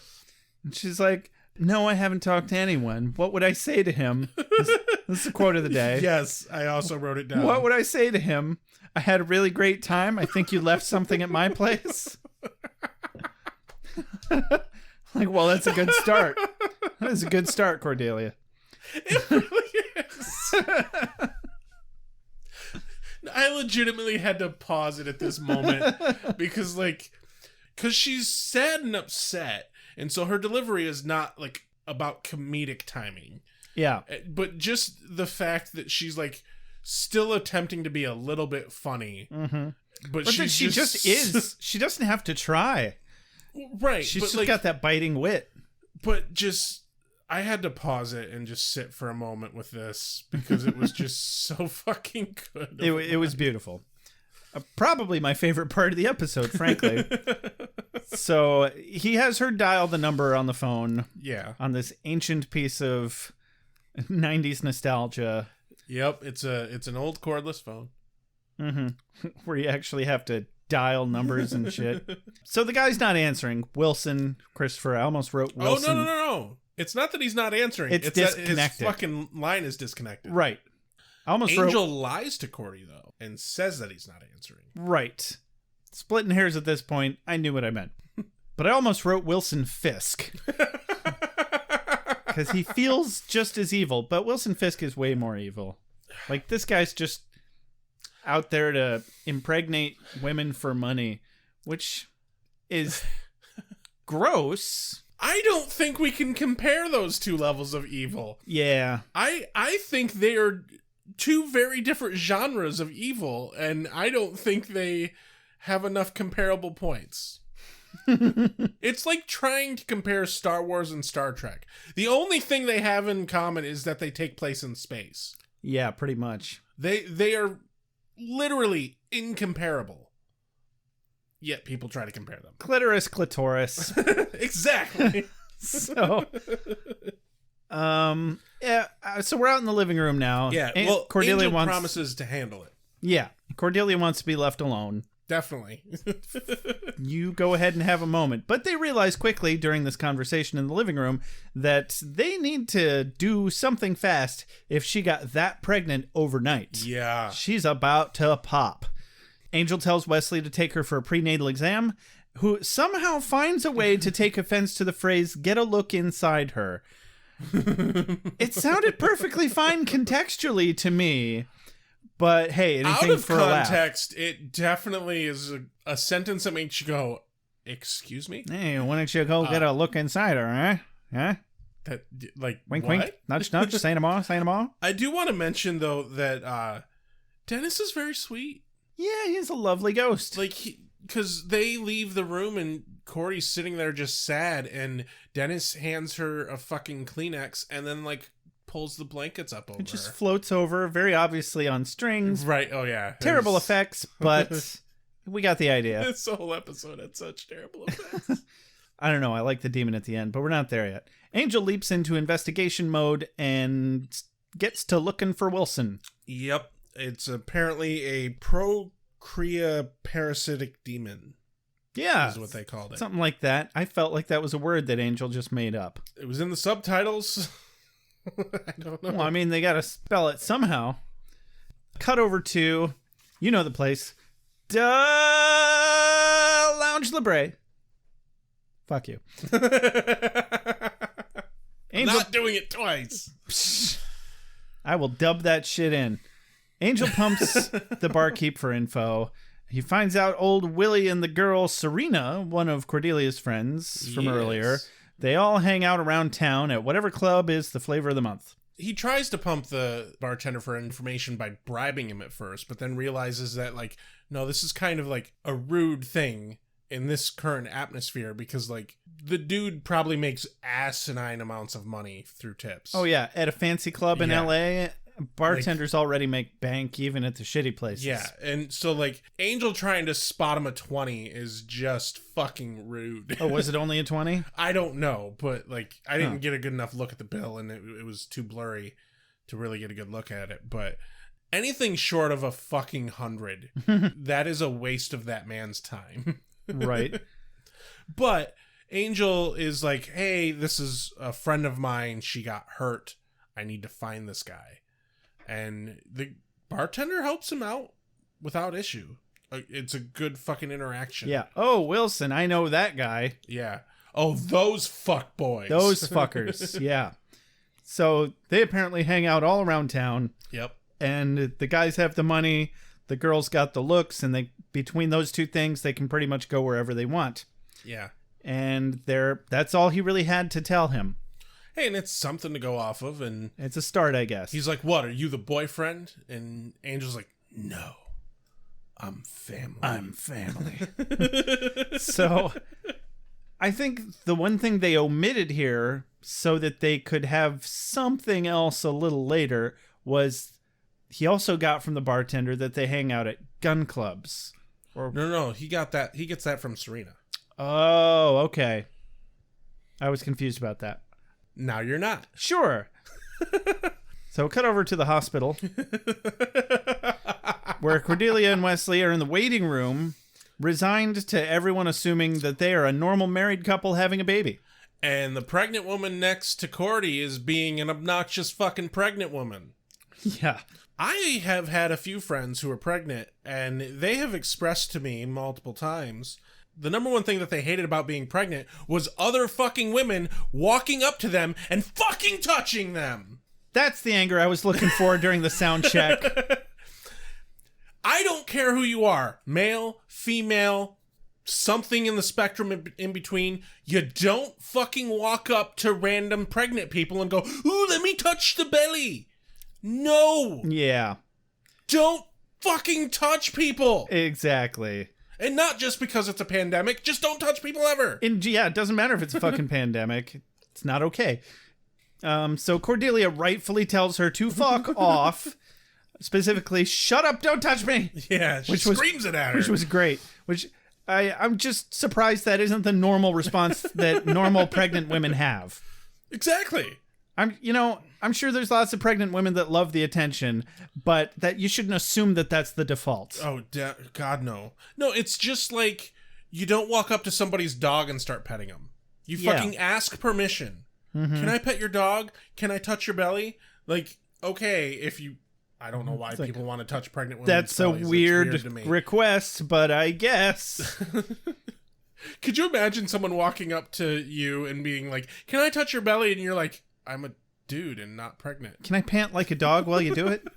And she's like, no, I haven't talked to anyone. What would I say to him? This is the quote of the day. Yes, I also wrote it down. What would I say to him? I had a really great time. I think you left something at my place. Like, well, that's a good start. That is a good start, Cordelia. It really is. I legitimately had to pause it at this moment because she's sad and upset, and so her delivery is not like about comedic timing. Yeah. But just the fact that she's like still attempting to be a little bit funny. Mm-hmm. But she just is. She doesn't have to try. Right. She's just got that biting wit. But just, I had to pause it and just sit for a moment with this because it was just so fucking good. It was beautiful. Probably my favorite part of the episode, frankly. So he has her dial the number on the phone. Yeah. On this ancient piece of 90s nostalgia. Yep. It's an old cordless phone. Mm-hmm. Where you actually have to dial numbers and shit. So the guy's not answering. Wilson, Christopher, I almost wrote Wilson. Oh, no. It's not that he's not answering. It's disconnected. That his fucking line is disconnected. Right. I almost Angel lies to Cordy, though, and says that he's not answering. Right. Splitting hairs at this point, I knew what I meant. But I almost wrote Wilson Fisk. Because he feels just as evil, but Wilson Fisk is way more evil. Like, this guy's just out there to impregnate women for money, which is gross. I don't think we can compare those two levels of evil. Yeah. I think they are two very different genres of evil, and I don't think they have enough comparable points. It's like trying to compare Star Wars and Star Trek. The only thing they have in common is that they take place in space. Yeah, pretty much. They are literally incomparable. Yet people try to compare them. Clitoris. Exactly. So so we're out in the living room now. Yeah, well, Cordelia promises to handle it. Yeah, Cordelia wants to be left alone. Definitely. You go ahead and have a moment. But they realize quickly during this conversation in the living room that they need to do something fast if she got that pregnant overnight. Yeah. She's about to pop. Angel tells Wesley to take her for a prenatal exam, who somehow finds a way to take offense to the phrase, get a look inside her. It sounded perfectly fine contextually to me. But hey, anything out of for a laugh. context, it definitely is a sentence that makes you go, "Excuse me." Hey, why don't you go get a look inside her, huh? Huh? That like Wink, what? wink, nudge, nudge. Say no more, say no more. I do want to mention though that Dennis is very sweet. Yeah, he's a lovely ghost. Like because they leave the room and Corey's sitting there just sad, and Dennis hands her a fucking Kleenex and then like pulls the blankets up over. It just her. floats over, very obviously on strings. Right? Oh yeah. Terrible effects, but we got the idea. This whole episode had such terrible effects. I don't know. I like the demon at the end, but we're not there yet. Angel leaps into investigation mode and gets to looking for Wilson. Yep. It's apparently a procrea parasitic demon. Yeah. Is what they called it. Something like that. I felt like that was a word that Angel just made up. It was in the subtitles. I don't know. Well, I mean, they got to spell it somehow. Cut over to, you know the place, Lounge Libre. Fuck you. Angel, not doing it twice. I will dub that shit in. Angel pumps the barkeep for info. He finds out old Willie and the girl Serena, one of Cordelia's friends from earlier, they all hang out around town at whatever club is the flavor of the month. He tries to pump the bartender for information by bribing him at first, but then realizes that, like, no, this is kind of like a rude thing in this current atmosphere because, like, the dude probably makes asinine amounts of money through tips. Oh, yeah. At a fancy club in Yeah. LA, bartenders already make bank even at the shitty places. Yeah, and so, like, Angel trying to spot him a 20 is just fucking rude. Oh, was it only a 20? I don't know, but, like, I didn't get a good enough look at the bill, and it was too blurry to really get a good look at it. But anything short of a fucking 100, that is a waste of that man's time. Right. But Angel is like, hey, this is a friend of mine. She got hurt. I need to find this guy. And the bartender helps him out without issue. It's a good fucking interaction. Yeah. Oh, Wilson, I know that guy. Yeah. Oh, those fuck boys. Those fuckers. Yeah. So they apparently hang out all around town. Yep. And the guys have the money. The girls got the looks. And they between those two things, they can pretty much go wherever they want. Yeah. And that's all he really had to tell him. Hey, and it's something to go off of. And It's a start, I guess. he's like, what, are you the boyfriend? And Angel's like, no, I'm family. I'm family. So I think the one thing they omitted here so that they could have something else a little later was he also got from the bartender that they hang out at gun clubs. No, he got that. He gets that from Serena. Oh, okay. I was confused about that. Now you're not. Sure. So cut over to the hospital where Cordelia and Wesley are in the waiting room, resigned to everyone assuming that they are a normal married couple having a baby. And the pregnant woman next to Cordy is being an obnoxious fucking pregnant woman. Yeah. I have had a few friends who are pregnant, and they have expressed to me multiple times the number one thing that they hated about being pregnant was other fucking women walking up to them and fucking touching them. That's the anger I was looking for during the sound check. I don't care who you are, male, female, something in the spectrum in between. You don't fucking walk up to random pregnant people and go, ooh, let me touch the belly. No. Yeah. Don't fucking touch people. Exactly. And not just because it's a pandemic. Just don't touch people ever. Yeah, it doesn't matter if it's a fucking pandemic. It's not okay. So Cordelia rightfully tells her to fuck off. Specifically, shut up, don't touch me. Yeah, she screams it at her. Which was great. Which I'm just surprised that isn't the normal response that normal pregnant women have. Exactly. I'm sure there's lots of pregnant women that love the attention, but that you shouldn't assume that that's the default. Oh, God, no. No, it's just like you don't walk up to somebody's dog and start petting them. You fucking ask permission. Mm-hmm. Can I pet your dog? Can I touch your belly? Like, okay, if you... I don't know why people want to touch pregnant women. That's a weird to me. request, but I guess. Could you imagine someone walking up to you and being like, can I touch your belly? And you're like, I'm a dude and not pregnant. Can I pant like a dog while you do it?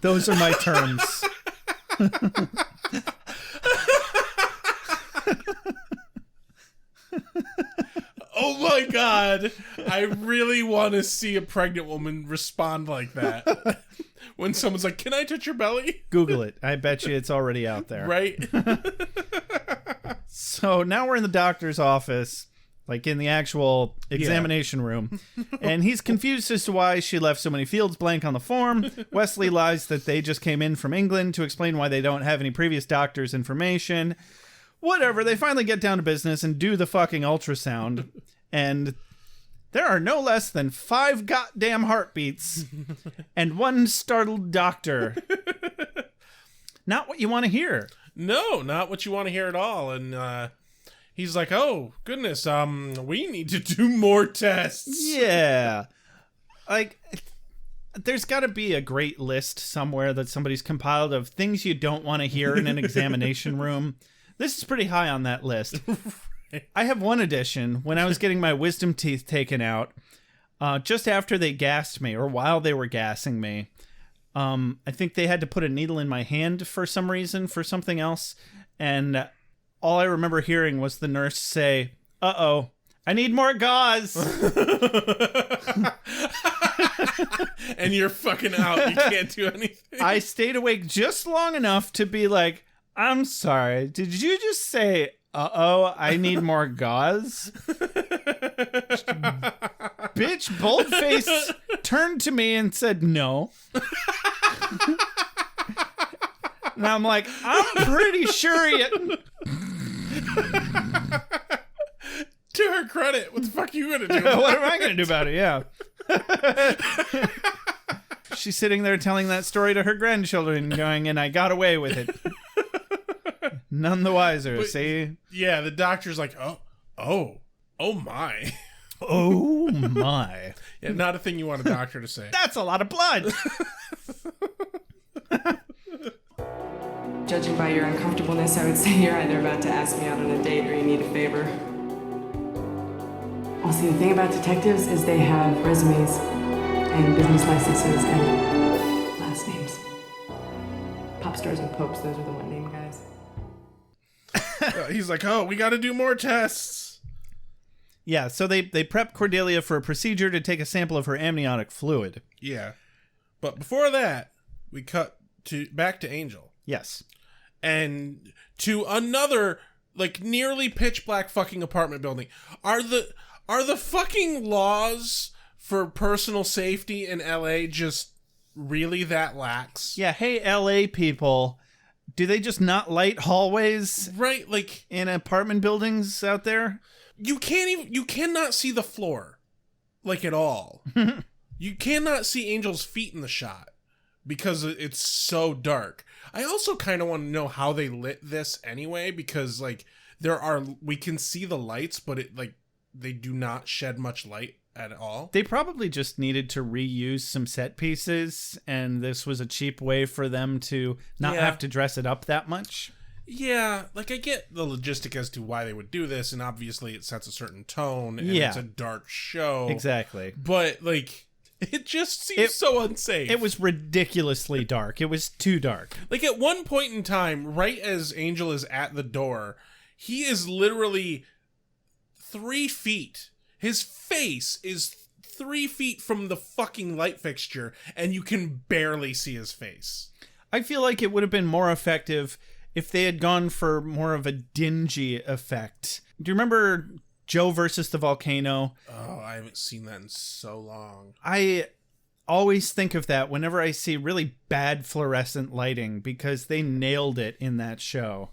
Those are my terms. Oh my God. I really want to see a pregnant woman respond like that. When someone's like, can I touch your belly? Google it. I bet you it's already out there. Right? So now we're in the doctor's office, like in the actual examination room, and he's confused as to why she left so many fields blank on the form. Wesley lies that they just came in from England to explain why they don't have any previous doctor's information. Whatever, they finally get down to business and do the fucking ultrasound, and there are no less than 5 goddamn heartbeats and 1 startled doctor. Not what you want to hear. No, not what you want to hear at all. And he's like, oh, goodness, we need to do more tests. Yeah. Like, there's got to be a great list somewhere that somebody's compiled of things you don't want to hear in an examination room. This is pretty high on that list. I have one addition. When I was getting my wisdom teeth taken out, just after they gassed me, or while they were gassing me, I think they had to put a needle in my hand for some reason, for something else. And all I remember hearing was the nurse say, uh-oh, I need more gauze. And you're fucking out. You can't do anything. I stayed awake just long enough to be like, I'm sorry. Did you just say, uh-oh, I need more gauze? Bitch, Boldface turned to me and said no. And I'm like, I'm pretty sure you... To her credit, what the fuck are you gonna do? What am I gonna do about it? Yeah. She's sitting there telling that story to her grandchildren, going, and I got away with it. None the wiser, But, see? Yeah, the doctor's like, oh my. Oh my. Yeah, not a thing you want a doctor to say. That's a lot of blood. Judging by your uncomfortableness, I would say you're either about to ask me out on a date or you need a favor. Well, see, the thing about detectives is they have resumes and business licenses and last names. Pop stars and popes, those are the one-name guys. He's like, oh, we got to do more tests. Yeah, so they prep Cordelia for a procedure to take a sample of her amniotic fluid. Yeah. But before that, we cut back to Angel. Yes. And to another, like, nearly pitch black fucking apartment building. Are the fucking laws for personal safety in LA just really that lax? Yeah, hey, LA people, do they just not light hallways Right, like, in apartment buildings out there? you cannot see the floor, like, at all. You cannot see Angel's feet in the shot because it's so dark. I also kind of want to know how they lit this anyway, because, like, we can see the lights, but they do not shed much light at all. They probably just needed to reuse some set pieces, and this was a cheap way for them to not have to dress it up that much. Yeah, like, I get the logistic as to why they would do this, and obviously it sets a certain tone, and it's a dark show. Exactly. But, like, it just seems so unsafe. It was ridiculously dark. It was too dark. Like, at one point in time, right as Angel is at the door, he is literally 3 feet. His face is 3 feet from the fucking light fixture, and you can barely see his face. I feel like it would have been more effective if they had gone for more of a dingy effect. Do you remember Joe versus the Volcano? Oh, I haven't seen that in so long. I always think of that whenever I see really bad fluorescent lighting, because they nailed it in that show,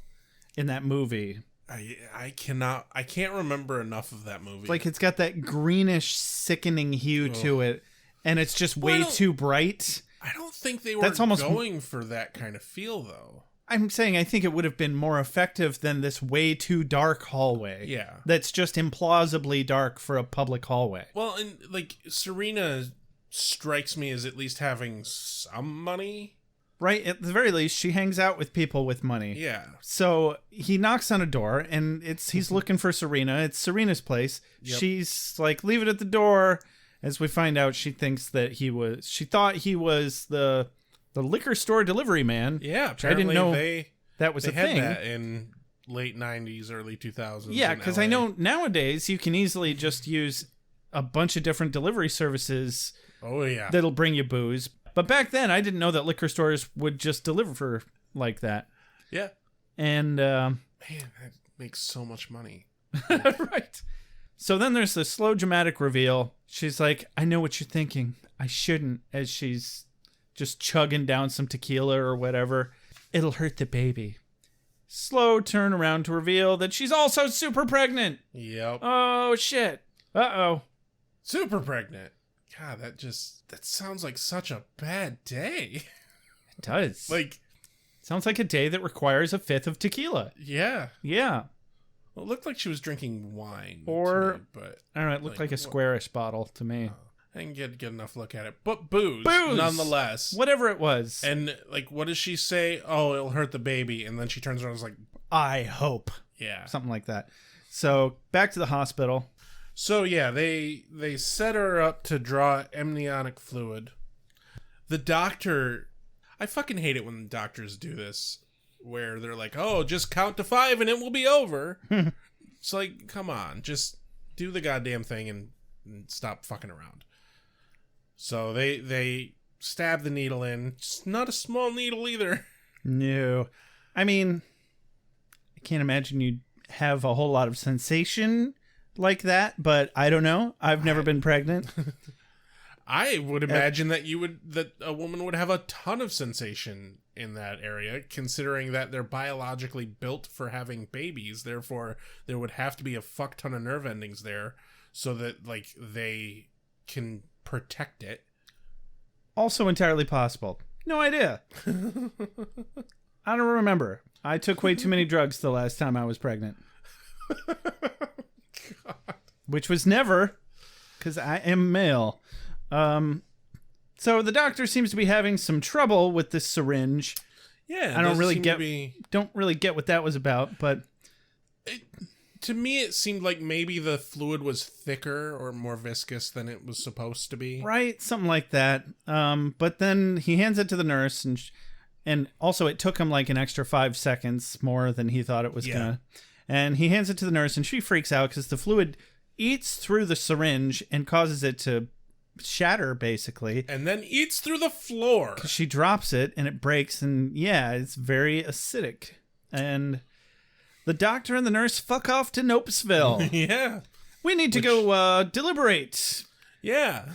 in that movie. I can't remember enough of that movie. Like, it's got that greenish, sickening hue to it, and it's just way too bright. I don't think they were going for that kind of feel, though. I'm saying I think it would have been more effective than this way too dark hallway. Yeah. That's just implausibly dark for a public hallway. Well, and, like, Serena strikes me as at least having some money. Right? At the very least, she hangs out with people with money. Yeah. So he knocks on a door, and he's looking for Serena. It's Serena's place. Yep. She's like, leave it at the door. As we find out, she thought he was the liquor store delivery man. Yeah, I didn't know that was they a had thing. that in late 90s, early 2000s. Yeah, because I know nowadays you can easily just use a bunch of different delivery services. Oh, yeah. That'll bring you booze. But back then, I didn't know that liquor stores would just deliver like that. Yeah. And, man, that makes so much money. right. So then there's the slow dramatic reveal. She's like, I know what you're thinking. I shouldn't, as she's just chugging down some tequila or whatever. It'll hurt the baby. Slow turn around to reveal that she's also super pregnant. Yep. Oh, shit. Uh-oh. Super pregnant. God, that sounds like such a bad day. It does. Like, sounds like a day that requires a fifth of tequila. Yeah. Yeah. Well, it looked like she was drinking wine. Or, to me, but I don't know, it looked like a squarish bottle to me. I didn't get enough look at it. But booze. Booze! Nonetheless. Whatever it was. And, like, what does she say? Oh, it'll hurt the baby. And then she turns around and is like, I hope. yeah. Something like that. So, back to the hospital. So, yeah, they set her up to draw amniotic fluid. The doctor... I fucking hate it when doctors do this, where they're like, oh, just count to 5 and it will be over. It's like, come on, just do the goddamn thing and stop fucking around. So they stab the needle in. It's not a small needle either. No. I mean, I can't imagine you'd have a whole lot of sensation like that, but I don't know. I've never been pregnant. I would imagine that a woman would have a ton of sensation in that area, considering that they're biologically built for having babies. Therefore, there would have to be a fuck ton of nerve endings there so that like they can protect it. Also entirely possible. No idea. I don't remember. I took way too many drugs the last time I was pregnant. God. Which was never, because I am male. So the doctor seems to be having some trouble with this syringe. Yeah, I don't really get what that was about, but to me it seemed like maybe the fluid was thicker or more viscous than it was supposed to be. right, something like that. But then he hands it to the nurse, and also it took him like an extra 5 seconds more than he thought it was gonna. And he hands it to the nurse, and she freaks out because the fluid eats through the syringe and causes it to shatter, basically. And then eats through the floor. She drops it, and it breaks, and yeah, it's very acidic. And the doctor and the nurse fuck off to Nopesville. Yeah. We need to go deliberate. Yeah.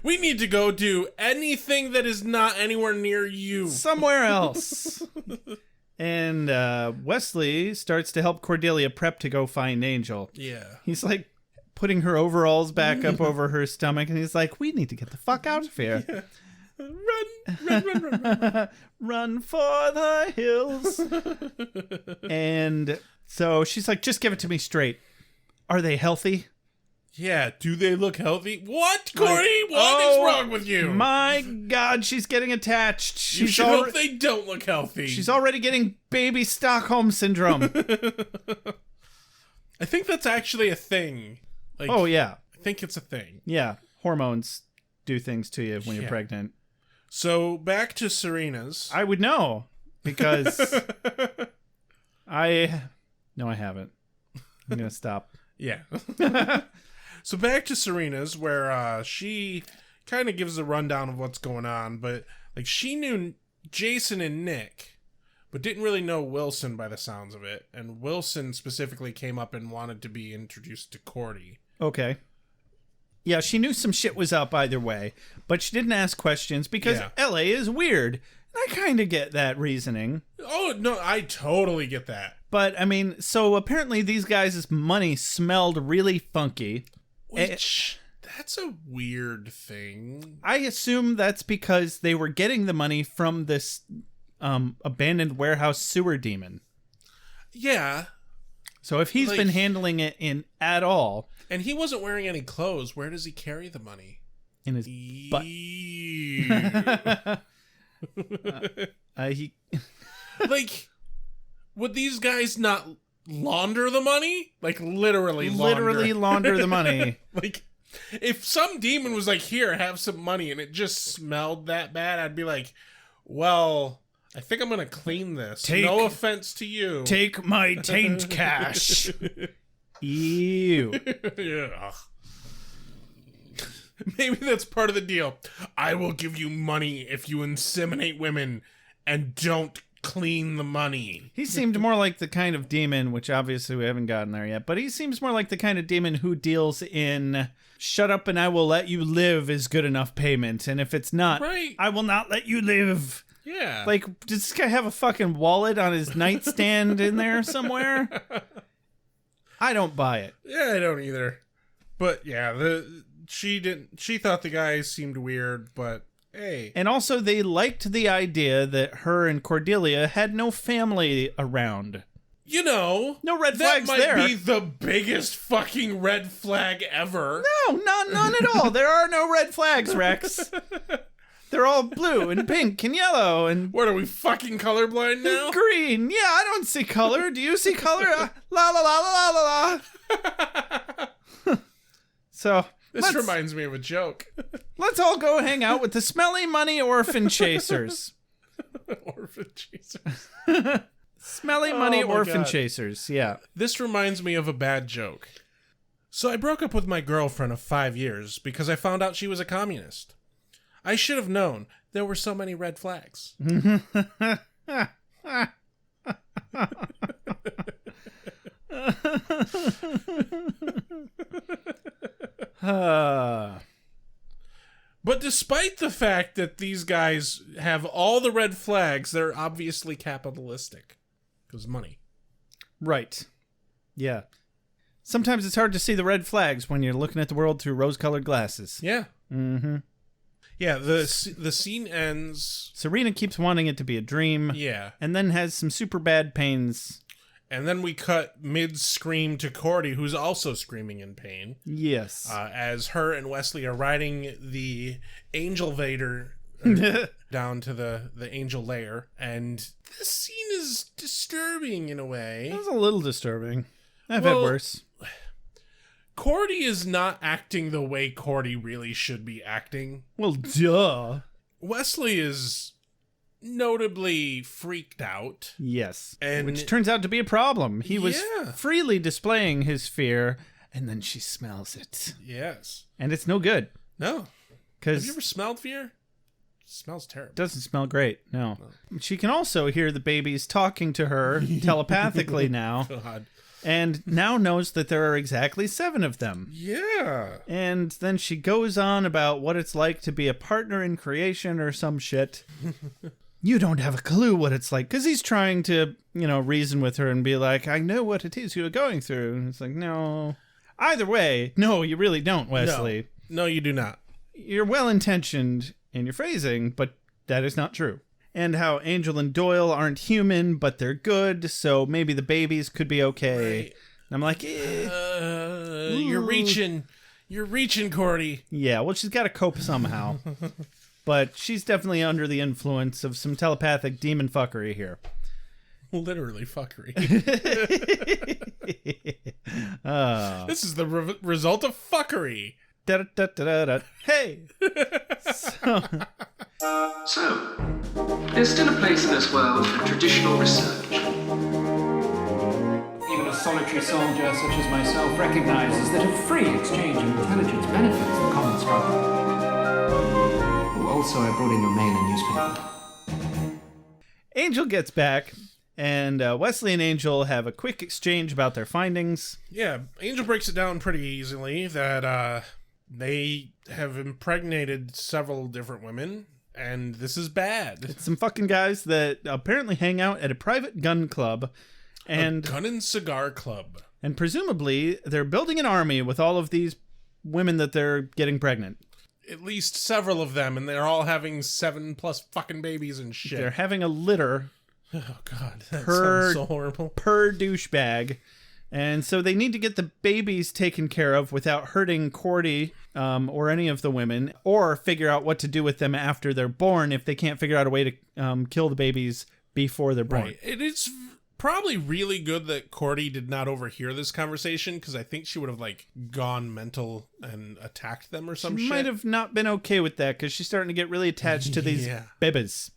we need to go do anything that is not anywhere near you. Somewhere else. And Wesley starts to help Cordelia prep to go find Angel. Yeah. He's like putting her overalls back up over her stomach, and he's like, we need to get the fuck out of here. Yeah. Run. Run for the hills. And so she's like, just give it to me straight. Are they healthy? Yeah, do they look healthy? What, Corey? What is wrong with you? My God, she's getting attached. You should hope they don't look healthy. She's already getting baby Stockholm syndrome. I think that's actually a thing. Like, oh, yeah. I think it's a thing. Yeah, hormones do things to you when you're pregnant. So, back to Serena's. I would know, because No, I haven't. I'm going to stop. Yeah. So back to Serena's, where she kind of gives a rundown of what's going on, but like she knew Jason and Nick, but didn't really know Wilson by the sounds of it. And Wilson specifically came up and wanted to be introduced to Cordy. Okay. Yeah, she knew some shit was up either way, but she didn't ask questions because LA is weird. And I kind of get that reasoning. Oh, no, I totally get that. But, I mean, so apparently these guys' money smelled really funky. Which, that's a weird thing. I assume that's because they were getting the money from this abandoned warehouse sewer demon. Yeah. So if he's been handling it at all... And he wasn't wearing any clothes, where does he carry the money? In his butt. Like, would these guys not launder the money? Like, literally launder the money. Like, if some demon was like, here, have some money, and it just smelled that bad, I'd be like, well, I think I'm gonna clean this. No offense to you. Take my taint cash. Ew. Yeah. Maybe that's part of the deal. I will give you money if you inseminate women and don't clean the money. He seemed more like the kind of demon, which obviously we haven't gotten there yet, but he seems more like the kind of demon who deals in shut up and I will let you live is good enough payment. And if it's not, I will not let you live. Yeah. Like, does this guy have a fucking wallet on his nightstand in there somewhere? I don't buy it. Yeah, I don't either. But yeah, she thought the guy seemed weird, but hey. And also they liked the idea that her and Cordelia had no family around. You know, no red flags there. That might be the biggest fucking red flag ever. No, none at all. There are no red flags, Rex. They're all blue and pink and yellow and... What, are we fucking colorblind now? Green. Yeah, I don't see color. Do you see color? La la la la la la. So... This reminds me of a joke. Let's all go hang out with the smelly money orphan chasers. Orphan chasers. Smelly money orphan chasers, yeah. This reminds me of a bad joke. So I broke up with my girlfriend of 5 years because I found out she was a communist. I should have known there were so many red flags. But despite the fact that these guys have all the red flags, they're obviously capitalistic. Because money. Right. Yeah. Sometimes it's hard to see the red flags when you're looking at the world through rose-colored glasses. Yeah. Mm-hmm. Yeah, the scene ends... Serena keeps wanting it to be a dream. Yeah. And then has some super bad pains. And then we cut mid-scream to Cordy, who's also screaming in pain. Yes. As her and Wesley are riding the Angel Vader down to the Angel lair. And this scene is disturbing in a way. It was a little disturbing. I've had worse. Cordy is not acting the way Cordy really should be acting. Well, duh. Wesley is notably freaked out. Yes. And which turns out to be a problem. He was Yeah. freely displaying his fear, and then she smells it. Yes. And it's no good. No. Have Because you ever smelled fear? It smells terrible. it doesn't smell great. No. She can also hear the babies talking to her telepathically now. God. And now knows that there are exactly 7 of them. Yeah. And then she goes on about what it's like to be a partner in creation or some shit. You don't have a clue what it's like. Because he's trying to, reason with her and be like, I know what it is you're going through. And it's like, no. Either way, no, you really don't, Wesley. No, you do not. You're well-intentioned in your phrasing, but that is not true. And how Angel and Doyle aren't human, but they're good, so maybe the babies could be okay. Right. And I'm like, You're reaching, Cordy. Yeah, well, she's got to cope somehow. But she's definitely under the influence of some telepathic demon fuckery here. Literally fuckery. This is the result of fuckery. Da-da-da-da-da. Hey! So, there's still a place in this world for traditional research. Even a solitary soldier such as myself recognizes that a free exchange of intelligence benefits the common struggle. Oh, also, I brought in your mail and newspaper. Angel gets back, and Wesley and Angel have a quick exchange about their findings. Yeah, Angel breaks it down pretty easily that they have impregnated several different women, and this is bad. It's some fucking guys that apparently hang out at a private gun club. And a gun and cigar club. And presumably, they're building an army with all of these women that they're getting pregnant. At least several of them, and they're all having 7+ fucking babies and shit. They're having a litter. Oh, God. That sounds so horrible. Per douchebag. And so they need to get the babies taken care of without hurting Cordy or any of the women, or figure out what to do with them after they're born if they can't figure out a way to kill the babies before they're born. Right. It is probably really good that Cordy did not overhear this conversation, because I think she would have gone mental and attacked them or some shit. She might have not been okay with that, because she's starting to get really attached to these babies.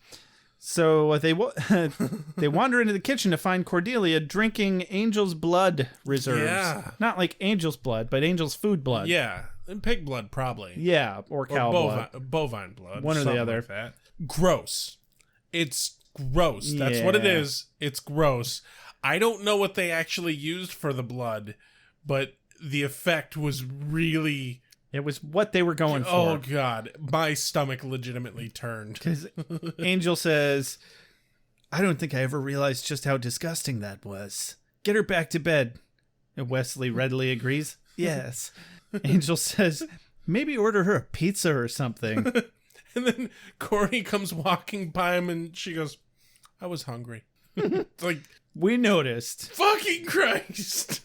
So they wander into the kitchen to find Cordelia drinking Angel's blood reserves. Yeah. Not like Angel's blood, but Angel's food blood. Yeah. And pig blood, probably. Yeah, or cow blood. Bovine blood. One or the other. Like that. Gross. It's gross. That's what it is. It's gross. I don't know what they actually used for the blood, but the effect was really... It was what they were going for. Oh, God. My stomach legitimately turned. Because Angel says, I don't think I ever realized just how disgusting that was. Get her back to bed. And Wesley readily agrees. Yes. Angel says, maybe order her a pizza or something. And then Corey comes walking by him and she goes, I was hungry. It's like, we noticed. Fucking Christ.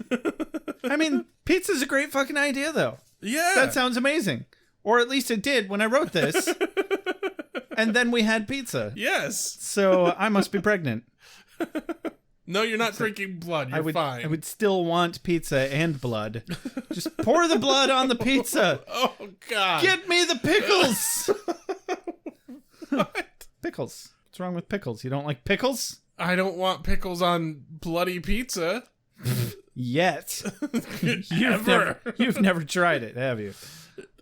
I mean, pizza's a great fucking idea, though. Yeah. That sounds amazing. Or at least it did when I wrote this. And then we had pizza. Yes. So I must be pregnant. No, you're not drinking blood. You're fine. I would still want pizza and blood. Just pour the blood on the pizza. Oh, God. Get me the pickles. What? Pickles. What's wrong with pickles? You don't like pickles? I don't want pickles on bloody pizza. Yet. You've never tried it, have you?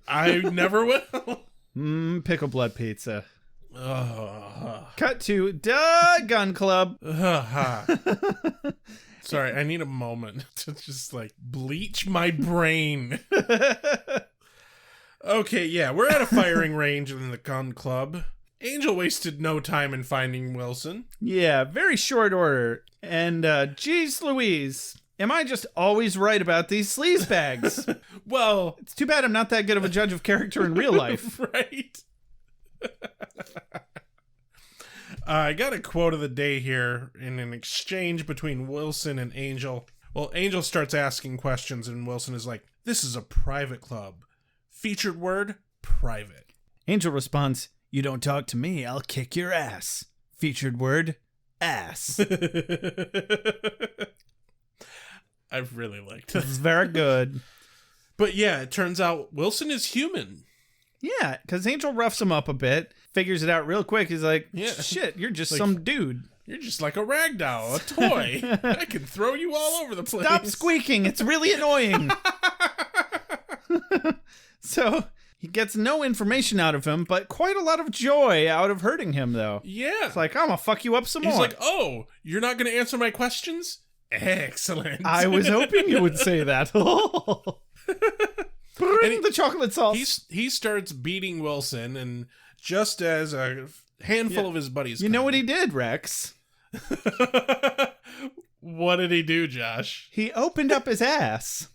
I never will. Pickle blood pizza. Cut to Duh Gun Club. Sorry, I need a moment to just like bleach my brain. Okay, yeah, we're at a firing range in the gun club. Angel wasted no time in finding Wilson. Yeah, very short order. And geez Louise, am I just always right about these sleazebags? Well, It's too bad I'm not that good of a judge of character in real life. right? I got a quote of the day here in an exchange between Wilson and Angel. Well, Angel starts asking questions, and Wilson is like, "This is a private club." Featured word, private. Angel responds, "You don't talk to me, I'll kick your ass." Featured word, ass. I really liked This this. is very good. But yeah, it turns out Wilson is human. Yeah, because Angel roughs him up a bit, figures it out real quick. He's like, Yeah. shit, you're just Like- some dude. You're just like a rag doll, a toy. I can throw you all over the place. Stop squeaking. It's really annoying. So he gets no information out of him, but quite a lot of joy out of hurting him, though. Yeah. It's like, I'm going to fuck you up some He's more. like, "Oh, you're not going to answer my questions? Excellent." I was hoping you would say that. Bring the chocolate sauce. He starts beating Wilson, and just as a handful of his buddies You know come what he did, Rex? What did he do, Josh? He opened up his ass.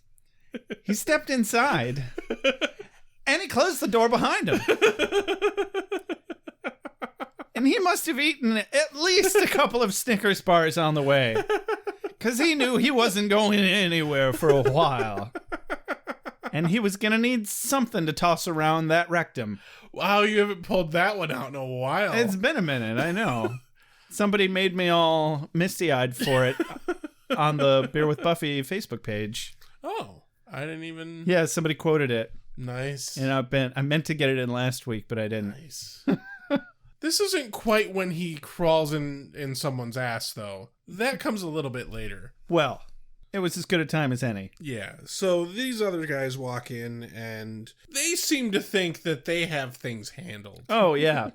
He stepped inside. And he closed the door behind him. And he must have eaten at least a couple of Snickers bars on the way. Because he knew he wasn't going anywhere for a while. And he was going to need something to toss around that rectum. Wow, you haven't pulled that one out in a while. It's been a minute, I know. Somebody made me all misty-eyed for it on the Beer with Buffy Facebook page. Oh, I didn't even... Yeah, somebody quoted it. Nice. And I meant to get it in last week, but I didn't. Nice. This isn't quite when he crawls in someone's ass, though. That comes a little bit later. Well, it was as good a time as any. Yeah, so these other guys walk in, and they seem to think that they have things handled. Oh, yeah.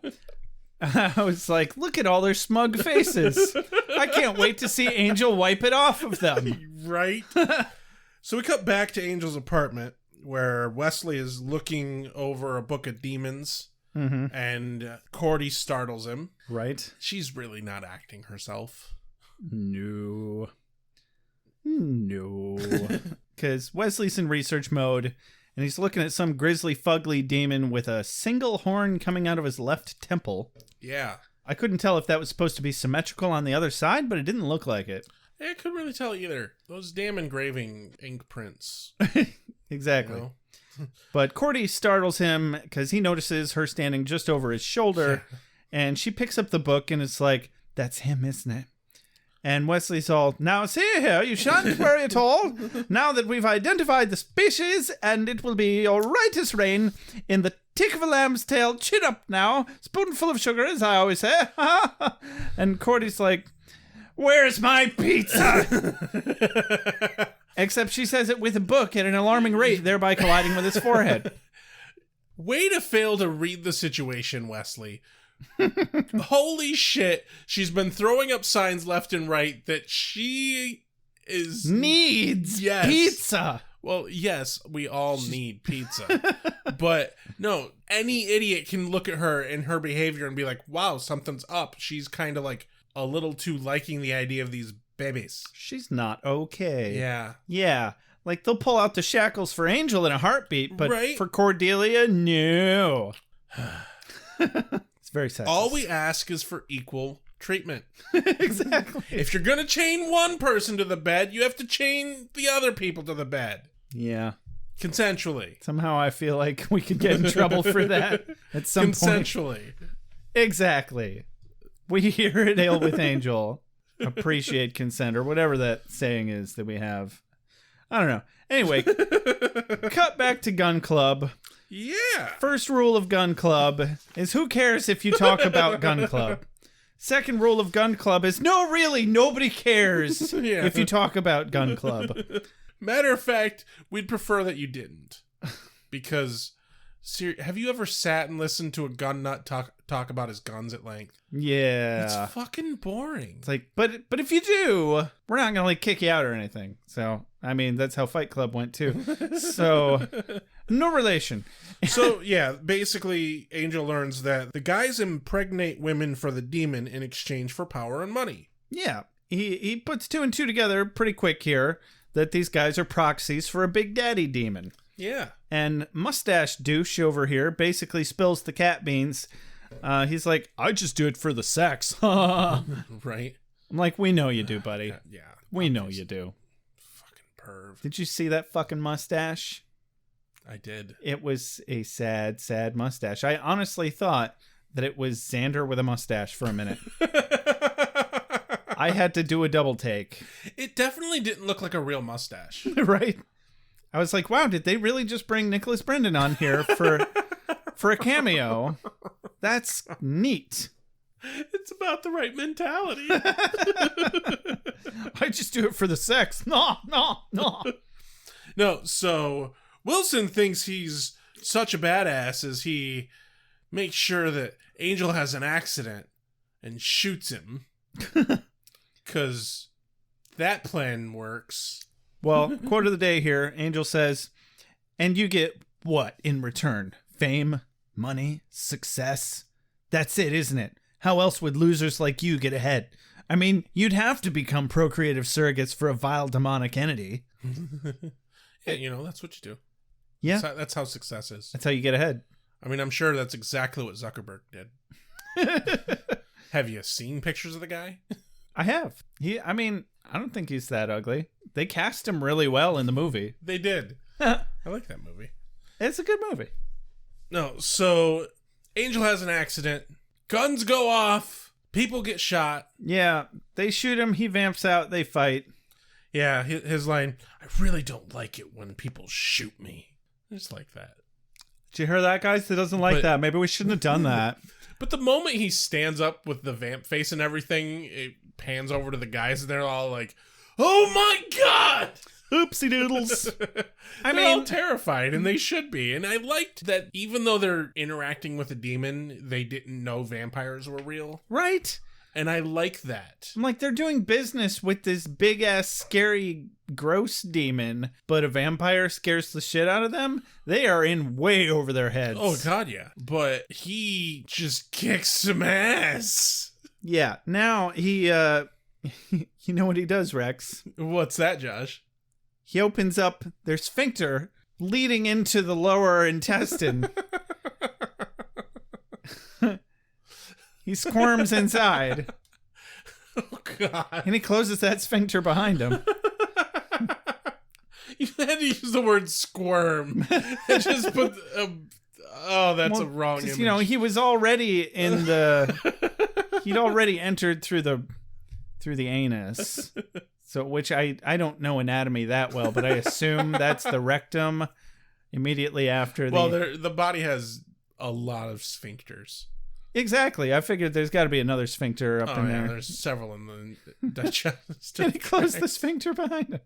I was like, look at all their smug faces. I can't wait to see Angel wipe it off of them. Right? So we cut back to Angel's apartment, where Wesley is looking over a book of demons, and Cordy startles him. Right? She's really not acting herself. No. Because Wesley's in research mode, and he's looking at some grisly, fugly demon with a single horn coming out of his left temple. Yeah. I couldn't tell if that was supposed to be symmetrical on the other side, but it didn't look like it. I couldn't really tell either. Those damn engraving ink prints. Exactly. You know? But Cordy startles him because he notices her standing just over his shoulder, and she picks up the book and it's like, that's him, isn't it? And Wesley's all, now see here, you shan't worry at all. Now that we've identified the species, and it will be all right as rain in the tick of a lamb's tail. Chin up now. Spoonful of sugar, as I always say. And Cordy's like, where's my pizza? Except she says it with a book at an alarming rate, thereby colliding with his forehead. Way to fail to read the situation, Wesley. Holy shit. She's been throwing up signs left and right that she needs Yes. pizza. Well, yes, we all need pizza. But no, any idiot can look at her and her behavior and be like, wow, something's up. She's kind of like a little too liking the idea of these babies. She's not okay. Yeah. Yeah. Like, they'll pull out the shackles for Angel in a heartbeat, but Right. for Cordelia, no. It's very sexist. All we ask is for equal treatment. Exactly. If you're going to chain one person to the bed, you have to chain the other people to the bed. Yeah. Consensually. Somehow I feel like we could get in trouble for that at some point. Consensually. Exactly. We here at Ale with Angel appreciate consent, or whatever that saying is that we have. I don't know. Anyway, cut back to Gun Club. Yeah. First rule of Gun Club is who cares if you talk about Gun Club? Second rule of Gun Club is no, really, nobody cares Yeah. if you talk about Gun Club. Matter of fact, we'd prefer that you didn't. Because Have you ever sat and listened to a gun nut talk about his guns at length? Yeah. It's fucking boring. It's like, but if you do, we're not gonna like kick you out or anything. So I mean, that's how Fight Club went too. So no relation. So yeah, basically, Angel learns that the guys impregnate women for the demon in exchange for power and money. Yeah, he puts 2 and 2 together pretty quick here that these guys are proxies for a Big Daddy demon. Yeah. And Mustache Douche over here basically spills the cat beans. He's like, I just do it for the sex. Right. I'm like, we know you do, buddy. Yeah. We know you do. Fucking perv. Did you see that fucking mustache? I did. It was a sad, sad mustache. I honestly thought that it was Xander with a mustache for a minute. I had to do a double take. It definitely didn't look like a real mustache. Right? I was like, wow, did they really just bring Nicholas Brendan on here for a cameo? That's neat. It's about the right mentality. I just do it for the sex. No. No, so Wilson thinks he's such a badass as he makes sure that Angel has an accident and shoots him. Because that plan works. Well, quote of the day here, Angel says, and you get what in return? Fame, money, success? That's it, isn't it? How else would losers like you get ahead? I mean, you'd have to become procreative surrogates for a vile demonic entity. Yeah, that's what you do. Yeah. That's how success is. That's how you get ahead. I mean, I'm sure that's exactly what Zuckerberg did. Have you seen pictures of the guy? I have. I don't think he's that ugly. They cast him really well in the movie. They did. I like that movie. It's a good movie. No, so Angel has an accident. Guns go off. People get shot. Yeah, they shoot him. He vamps out. They fight. Yeah, his line, I really don't like it when people shoot me. Just like that. Did you hear that, guys? That doesn't like that. Maybe we shouldn't have done that. But the moment he stands up with the vamp face and everything, it pans over to the guys and they're all like, oh my God! Oopsie doodles. They're all terrified, and they should be. And I liked that even though they're interacting with a demon, they didn't know vampires were real. Right? And I like that. I'm like, they're doing business with this big-ass, scary, gross demon, but a vampire scares the shit out of them? They are in way over their heads. Oh, God, yeah. But he just kicks some ass. Yeah. Now, he, you know what he does, Rex? What's that, Josh? He opens up their sphincter leading into the lower intestine. He squirms inside. Oh, God. And he closes that sphincter behind him. You had to use the word squirm. And just put... that's a wrong image. He was already in the... He'd already entered through the anus. So, which I don't know anatomy that well, but I assume that's the rectum immediately after the... Well, the body has a lot of sphincters. Exactly. I figured there's got to be another sphincter up in there. There's several in the digestive. Can he close the sphincter behind him?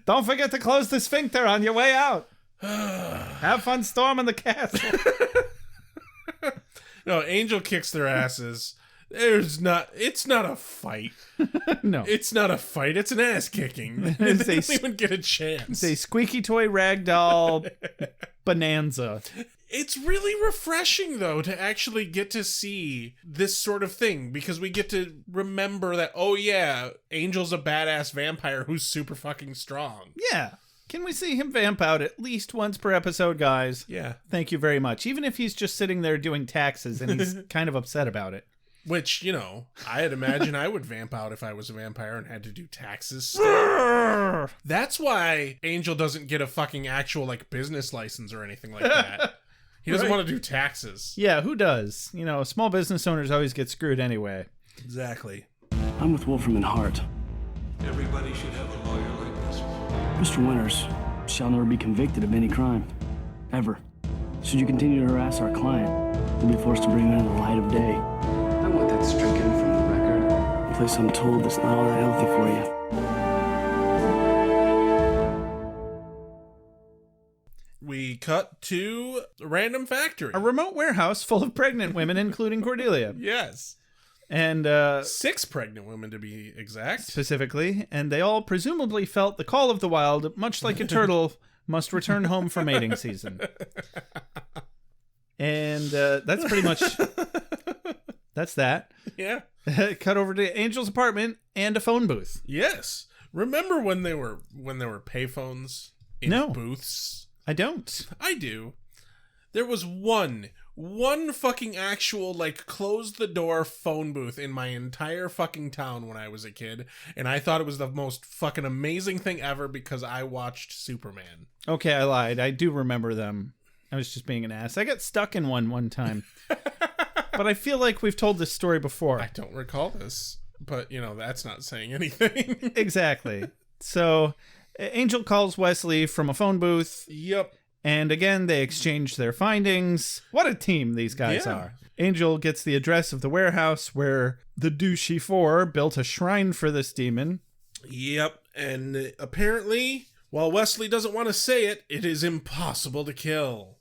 Don't forget to close the sphincter on your way out. Have fun storming the castle. No, Angel kicks their asses. It's not a fight. No. It's not a fight. It's an ass kicking. They don't even get a chance. It's a squeaky toy ragdoll bonanza. It's really refreshing, though, to actually get to see this sort of thing, because we get to remember that, oh yeah, Angel's a badass vampire who's super fucking strong. Yeah. Can we see him vamp out at least once per episode, guys? Yeah. Thank you very much. Even if he's just sitting there doing taxes and he's kind of upset about it. Which, I'd imagine I would vamp out if I was a vampire and had to do taxes still. That's why Angel doesn't get a fucking actual, business license or anything like that. He doesn't want to do taxes. Yeah, who does? Small business owners always get screwed anyway. Exactly. I'm with Wolfram and Hart. Everybody should have a lawyer like this one. Mr. Winters shall never be convicted of any crime. Ever. Should you continue to harass our client, we'll be forced to bring him into the light of day. I want that stricken from the record. A place I'm told that's not all that healthy for you. we cut to a random factory. A remote warehouse full of pregnant women, including Cordelia. Yes. And 6 pregnant women, to be exact. Specifically, and they all presumably felt the call of the wild, much like a turtle must return home for mating season. And that's pretty much... That's that. Yeah. Cut over to Angel's apartment and a phone booth. Yes. Remember when they were payphones in booths? I don't. I do. There was one fucking actual, like, close the door phone booth in my entire fucking town when I was a kid, and I thought it was the most fucking amazing thing ever because I watched Superman. Okay, I lied. I do remember them. I was just being an ass. I got stuck in one time. But I feel like we've told this story before. I don't recall this, but, that's not saying anything. Exactly. So, Angel calls Wesley from a phone booth. Yep. And again, they exchange their findings. What a team these guys are. Angel gets the address of the warehouse where the douchey 4 built a shrine for this demon. Yep. And apparently, while Wesley doesn't want to say it, it is impossible to kill.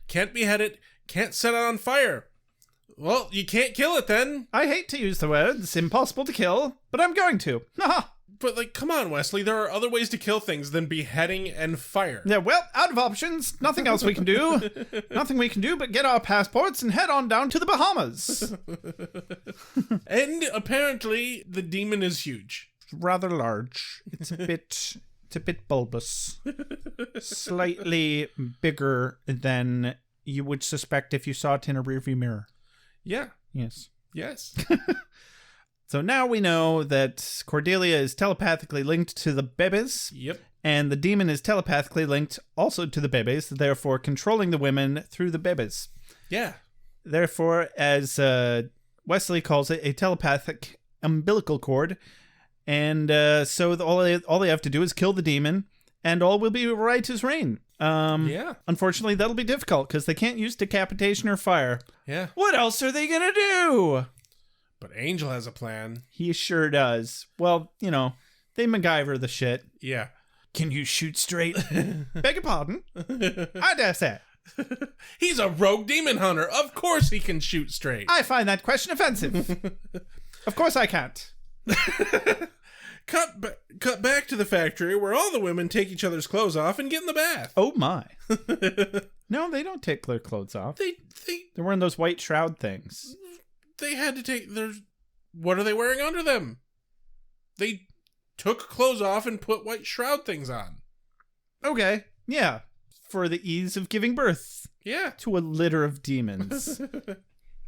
Can't behead it, can't set it on fire. Well, you can't kill it then. I hate to use the words impossible to kill, but I'm going to. But, come on, Wesley. There are other ways to kill things than beheading and fire. Yeah, well, out of options. Nothing else we can do. Nothing we can do but get our passports and head on down to the Bahamas. And apparently, the demon is huge. Rather large. It's a bit bulbous. Slightly bigger than you would suspect if you saw it in a rearview mirror. Yeah. Yes. Yes. So now we know that Cordelia is telepathically linked to the Bebes. Yep. And the demon is telepathically linked also to the Bebes, therefore controlling the women through the Bebes. Yeah. Therefore, as Wesley calls it, a telepathic umbilical cord. And so all they have to do is kill the demon, and all will be right as rain. Yeah. Unfortunately, that'll be difficult because they can't use decapitation or fire. Yeah. What else are they going to do? But Angel has a plan. He sure does. Well, they MacGyver the shit. Yeah. Can you shoot straight? Beg your pardon? I dare say. He's a rogue demon hunter. Of course he can shoot straight. I find that question offensive. Of course I can't. Cut back to the factory where all the women take each other's clothes off and get in the bath. Oh my. No, they don't take their clothes off. They're wearing those white shroud things. They had to take their... What are they wearing under them? They took clothes off and put white shroud things on. Okay. Yeah. For the ease of giving birth. Yeah. To a litter of demons.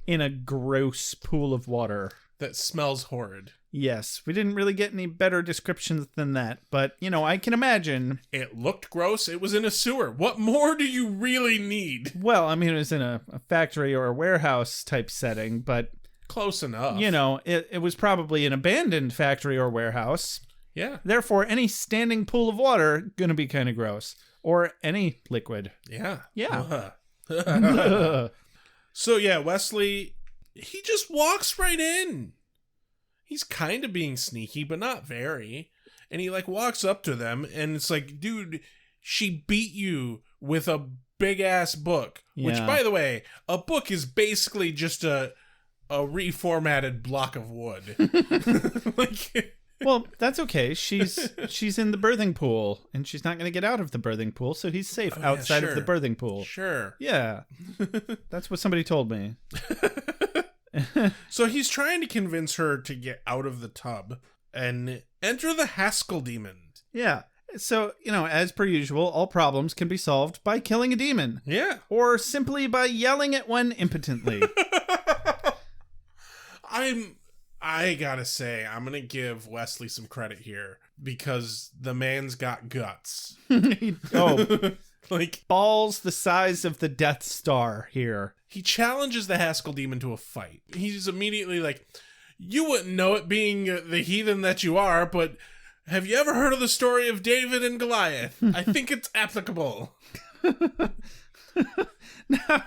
In a gross pool of water. That smells horrid. Yes. We didn't really get any better descriptions than that. But, I can imagine. It looked gross. It was in a sewer. What more do you really need? Well, I mean, it was in a factory or a warehouse type setting, but... Close enough. It was probably an abandoned factory or warehouse. Yeah. Therefore, any standing pool of water gonna be kind of gross. Or any liquid. Yeah. Yeah. So, yeah, Wesley, he just walks right in. He's kind of being sneaky, but not very. And he, walks up to them, and it's like, dude, she beat you with a big-ass book. Yeah. Which, by the way, a book is basically just a reformatted block of wood. Well, that's okay. She's in the birthing pool, and she's not going to get out of the birthing pool, so he's safe outside of the birthing pool. Sure. Yeah. That's what somebody told me. So he's trying to convince her to get out of the tub and enter the Haskell demon. Yeah. So, as per usual, all problems can be solved by killing a demon. Yeah. Or simply by yelling at one impotently. I gotta say, I'm gonna give Wesley some credit here because the man's got guts. Balls the size of the Death Star here. He challenges the Haskell demon to a fight. He's immediately like, you wouldn't know it being the heathen that you are, but have you ever heard of the story of David and Goliath? I think it's applicable. Now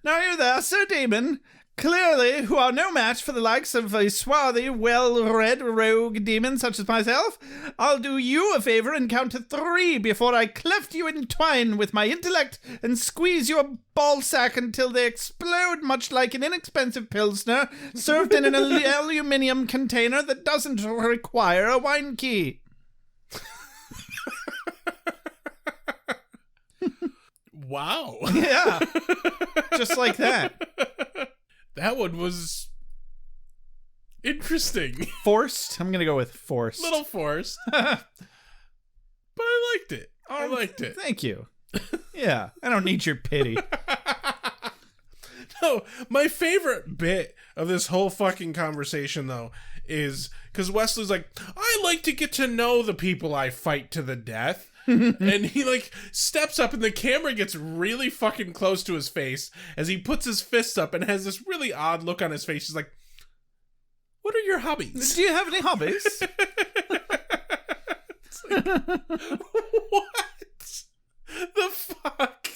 you there, Sir Demon. clearly, who are no match for the likes of a swarthy, well-read rogue demon such as myself, I'll do you a favor and count to 3 before I cleft you in twine with my intellect and squeeze your ballsack until they explode, much like an inexpensive Pilsner served in an aluminium container that doesn't require a wine key. Wow. Yeah. Just like that. That one was interesting. Forced? I'm going to go with forced. Little forced. But I liked it. I liked it. Thank you. Yeah. I don't need your pity. No, my favorite bit of this whole fucking conversation, though, is because Wesley's like, I like to get to know the people I fight to the death. And he like steps up and the camera gets really fucking close to his face as he puts his fists up and has this really odd look on his face. He's like, what are your hobbies? Do you have any hobbies? It's like, what the fuck?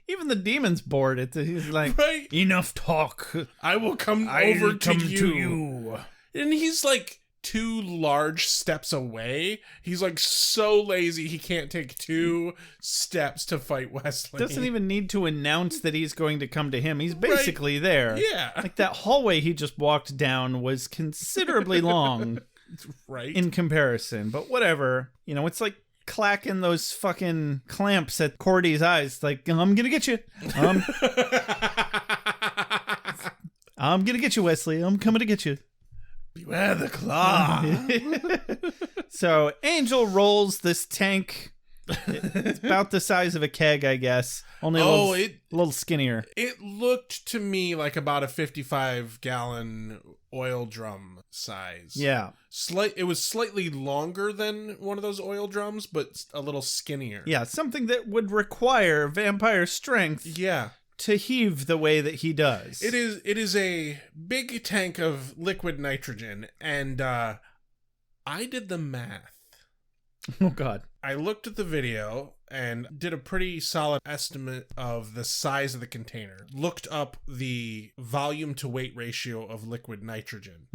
Even the demon's bored. He's like, Right? Enough talk. I will come over to you. And he's like 2 large steps away. He's like so lazy he can't take 2 steps to fight Wesley. Doesn't even need to announce that he's going to come to him. He's basically there. Yeah. Like that hallway he just walked down was considerably long. Right. In comparison. But whatever. You know, it's like clacking those fucking clamps at Cordy's eyes. Like, I'm gonna get you. I'm gonna get you, Wesley. I'm coming to get you. Beware the claw. So Angel rolls this tank. It's about the size of a keg, I guess. Only a little skinnier. It looked to me like about a 55-gallon oil drum size. Yeah. It was slightly longer than one of those oil drums, but a little skinnier. Yeah, something that would require vampire strength. Yeah. To heave the way that he does. It is a big tank of liquid nitrogen, and I did the math. Oh, God. I looked at the video and did a pretty solid estimate of the size of the container. Looked up the volume to weight ratio of liquid nitrogen.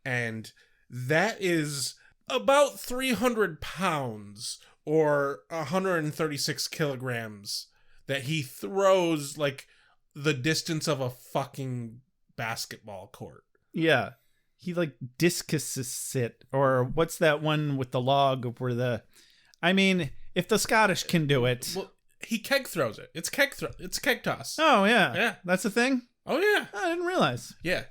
And that is about 300 pounds or 136 kilograms that he throws like the distance of a fucking basketball court. Yeah. He like discuses it, or what's that one with the log where I mean, if the Scottish can do it. Well, he keg throws it. It's keg toss. Oh, yeah. Yeah. That's a thing? Oh, yeah. I didn't realize. Yeah.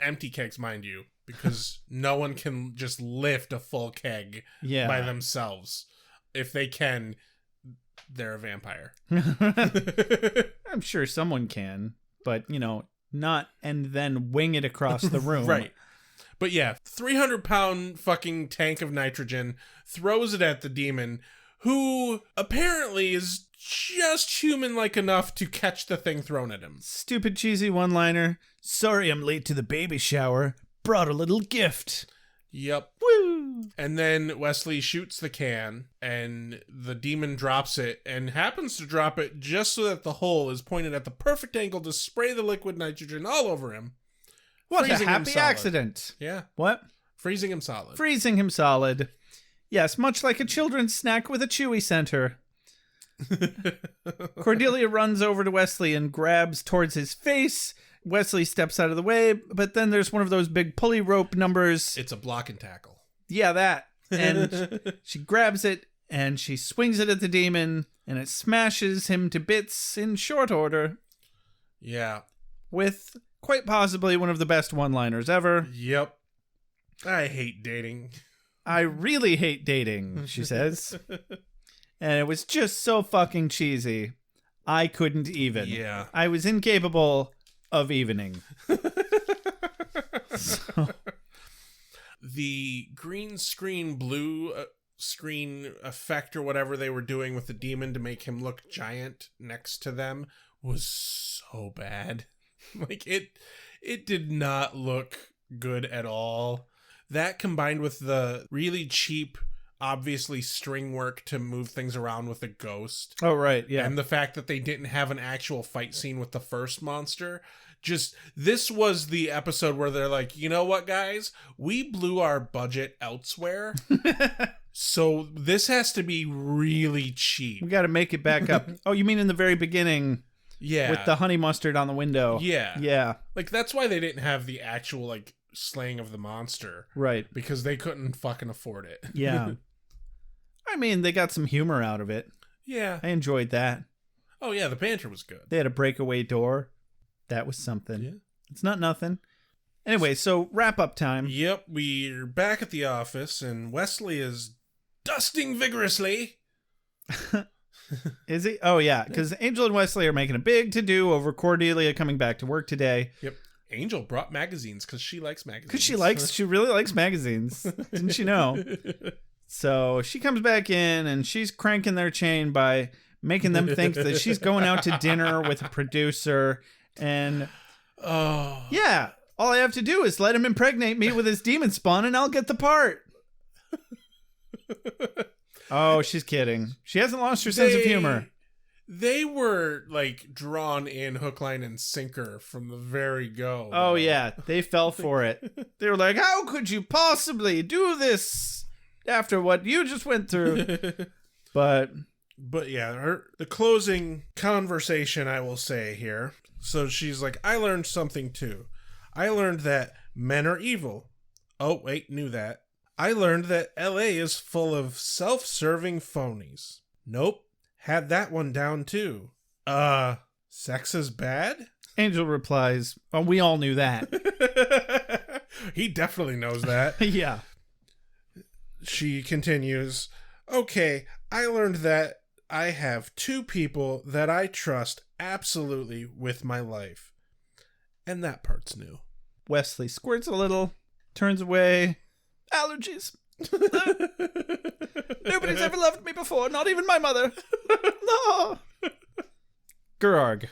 Empty kegs, mind you, because no one can just lift a full keg by themselves. If they can, they're a vampire. I'm sure someone can, but, you know, not and then wing it across the room. Right. But yeah, 300-pound fucking tank of nitrogen, throws it at the demon, who apparently is just human-like enough to catch the thing thrown at him. Stupid cheesy one-liner. Sorry I'm late to the baby shower. Brought a little gift. Yep. Woo! And then Wesley shoots the can, and the demon drops it, and happens to drop it just so that the hole is pointed at the perfect angle to spray the liquid nitrogen all over him. What a happy accident. Yeah. What? Freezing him solid. Freezing him solid. Yes, much like a children's snack with a chewy center. Cordelia runs over to Wesley and grabs towards his face. Wesley steps out of the way, but then there's one of those big pulley rope numbers. It's a block and tackle. Yeah, that. And she grabs it and she swings it at the demon, and it smashes him to bits in short order. Yeah. With quite possibly one of the best one-liners ever. Yep. I hate dating. I really hate dating, she says. And it was just so fucking cheesy. I couldn't even. Yeah. I was incapable of evening. So. The green screen, blue screen effect or whatever they were doing with the demon to make him look giant next to them was so bad. Like it did not look good at all. That combined with the really cheap, obviously string work to move things around with a ghost. Oh, right, yeah. And the fact that they didn't have an actual fight scene with the first monster just, this was the episode where they're like, you know what, guys? We blew our budget elsewhere. So this has to be really cheap. We got to make it back up. Oh, you mean in the very beginning? Yeah. With the honey mustard on the window. Yeah. Yeah. Like, that's why they didn't have the actual, like, slaying of the monster. Right. Because they couldn't fucking afford it. Yeah. I mean, they got some humor out of it. Yeah. I enjoyed that. Oh, yeah, the banter was good. They had a breakaway door. That was something. Yeah. It's not nothing. Anyway, so wrap-up time. Yep, we're back at the office, and Wesley is dusting vigorously. Is he? Oh, yeah, because Angel and Wesley are making a big to-do over Cordelia coming back to work today. Yep. Angel brought magazines because she likes magazines. Because she really likes magazines. Didn't she know? So she comes back in, and she's cranking their chain by making them think that she's going out to dinner with a producer. And, yeah, all I have to do is let him impregnate me with his demon spawn, and I'll get the part. Oh, she's kidding. She hasn't lost her sense of humor. They were, like, drawn in hook, line, and sinker from the very go. Oh, yeah. They fell for it. They were like, how could you possibly do this after what you just went through? But yeah, the closing conversation, I will say here. So she's like, I learned something too. I learned that men are evil. Oh, wait, knew that. I learned that LA is full of self-serving phonies. Nope. Had that one down too. Sex is bad? Angel replies, oh, we all knew that. He definitely knows that. Yeah. She continues, okay, I learned that I have two people that I trust absolutely with my life. And that part's new. Wesley squirts a little, turns away. Allergies. Nobody's ever loved me before, not even my mother. No. Gerarg.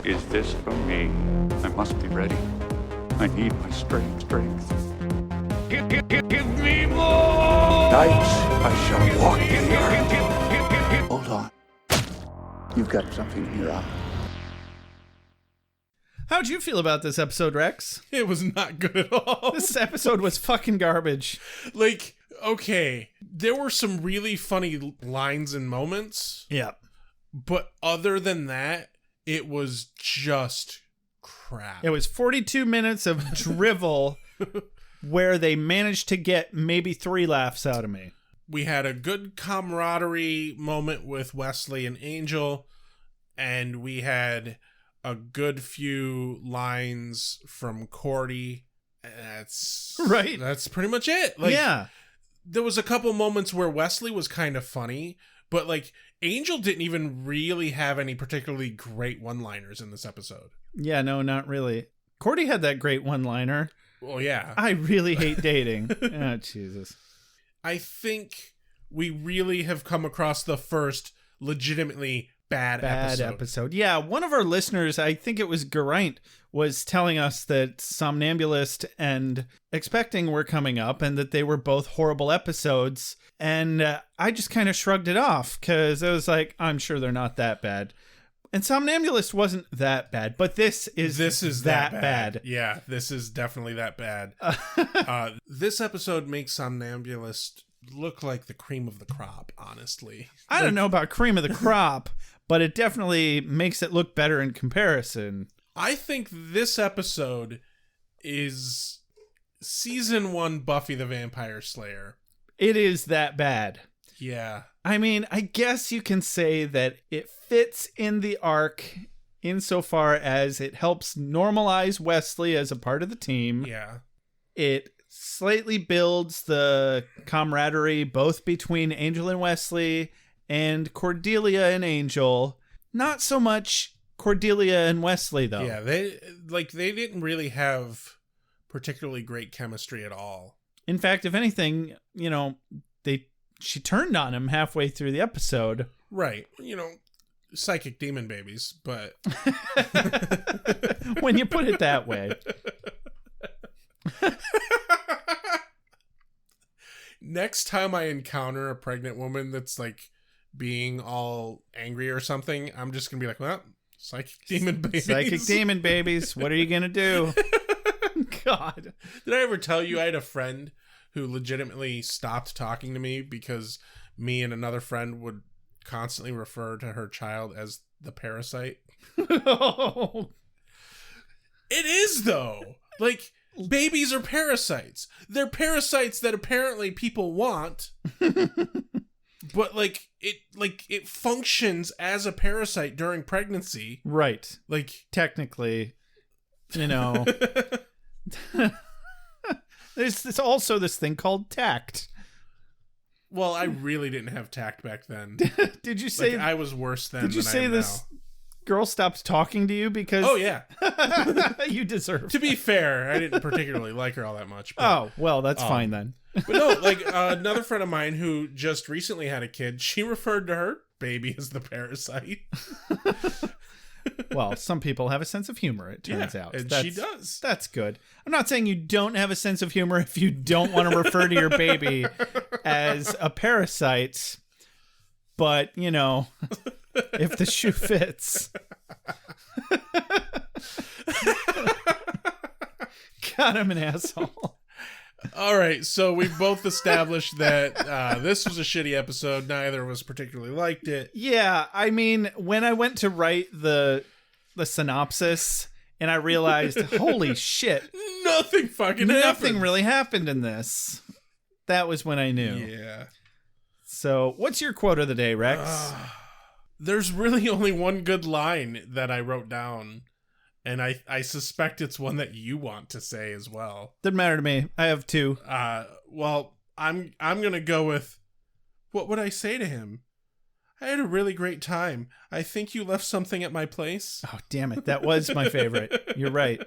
Is this for me? I must be ready. I need my strength. Give me more! Nights I shall walk in the earth. Hold on. You've got something in your eye. How'd you feel about this episode, Rex? It was not good at all. This episode was fucking garbage. Like, okay, there were some really funny lines and moments. Yeah. But other than that, it was just crap. It was 42 minutes of drivel where they managed to get maybe 3 laughs out of me. We had a good camaraderie moment with Wesley and Angel, and we had a good few lines from Cordy. That's pretty much it. Like, yeah. There was a couple moments where Wesley was kind of funny, but like Angel didn't even really have any particularly great one-liners in this episode. Yeah, no, not really. Cordy had that great one-liner. Well, yeah. I really hate dating. Oh, Jesus. I think we really have come across the first legitimately bad episode. Yeah, one of our listeners, I think it was Geraint, was telling us that Somnambulist and Expecting were coming up and that they were both horrible episodes. And I just kind of shrugged it off because I was like, I'm sure they're not that bad. And Somnambulist wasn't that bad, but this is that bad. Yeah, this is definitely that bad. This episode makes Somnambulist look like the cream of the crop, honestly. I don't know about cream of the crop, but it definitely makes it look better in comparison. I think this episode is season 1 Buffy the Vampire Slayer. It is that bad. Yeah. I mean, I guess you can say that it fits in the arc insofar as it helps normalize Wesley as a part of the team. Yeah. It slightly builds the camaraderie both between Angel and Wesley and Cordelia and Angel. Not so much Cordelia and Wesley, though. Yeah, they didn't really have particularly great chemistry at all. In fact, if anything, she turned on him halfway through the episode. Right. Psychic demon babies, but when you put it that way. Next time I encounter a pregnant woman that's like being all angry or something, I'm just gonna be like, well, Psychic demon babies. Psychic demon babies. What are you going to do? God. Did I ever tell you I had a friend who legitimately stopped talking to me because me and another friend would constantly refer to her child as the parasite? Oh. It is, though. Like, babies are parasites. They're parasites that apparently people want. But it functions as a parasite during pregnancy. Right. Like, technically, you know. There's also this thing called tact. Well, I really didn't have tact back then. Did you say I was worse then? Did you than say I am this now. Girl stopped talking to you because? Oh yeah. You deserve. To be fair, I didn't particularly like her all that much. But, oh well, that's fine then. But no, like another friend of mine who just recently had a kid, she referred to her baby as the parasite. Well, some people have a sense of humor, it turns out. And she does. That's good. I'm not saying you don't have a sense of humor if you don't want to refer to your baby as a parasite, but, you know, if the shoe fits. God, I'm an asshole. All right, so we've both established that this was a shitty episode. Neither of us particularly liked it. Yeah, I mean, when I went to write the synopsis and I realized, holy shit, nothing fucking happened. Really happened in this. That was when I knew. Yeah. So, what's your quote of the day, Rex? There's really only one good line that I wrote down. And I suspect it's one that you want to say as well. Doesn't matter to me. I have two. Well, I'm gonna go with, what would I say to him? I had a really great time. I think you left something at my place. Oh, damn it. That was my favorite. You're right.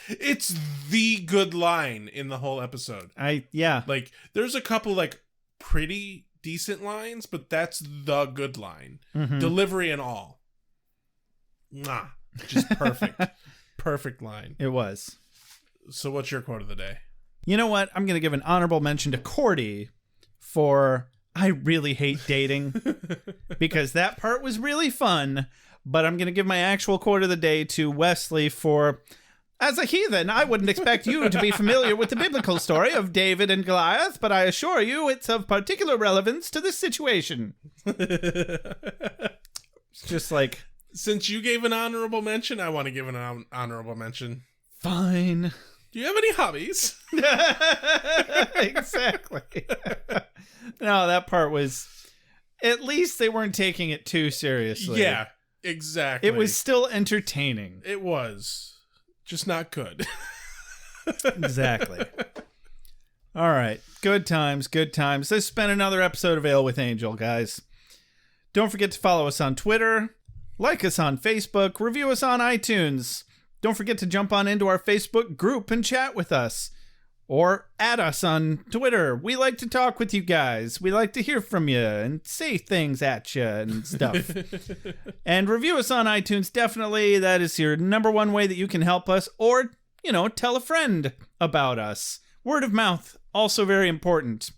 It's the good line in the whole episode. Yeah. Like, there's a couple, like, pretty decent lines, but that's the good line. Mm-hmm. Delivery and all. Mwah. Just perfect. Perfect line. It was. So what's your quote of the day? You know what? I'm going to give an honorable mention to Cordy for I really hate dating because that part was really fun. But I'm going to give my actual quote of the day to Wesley for, as a heathen, I wouldn't expect you to be familiar with the biblical story of David and Goliath, but I assure you it's of particular relevance to this situation. It's just like, since you gave an honorable mention, I want to give an honorable mention. Fine. Do you have any hobbies? Exactly. No, that part was... At least they weren't taking it too seriously. Yeah, exactly. It was still entertaining. It was. Just not good. Exactly. All right. Good times, good times. This has been another episode of Ale with Angel, guys. Don't forget to follow us on Twitter. Like us on Facebook, review us on iTunes. Don't forget to jump on into our Facebook group and chat with us. Or add us on Twitter. We like to talk with you guys. We like to hear from you and say things at you and stuff. And review us on iTunes, definitely. That is your number one way that you can help us. Or, you know, tell a friend about us. Word of mouth, also very important.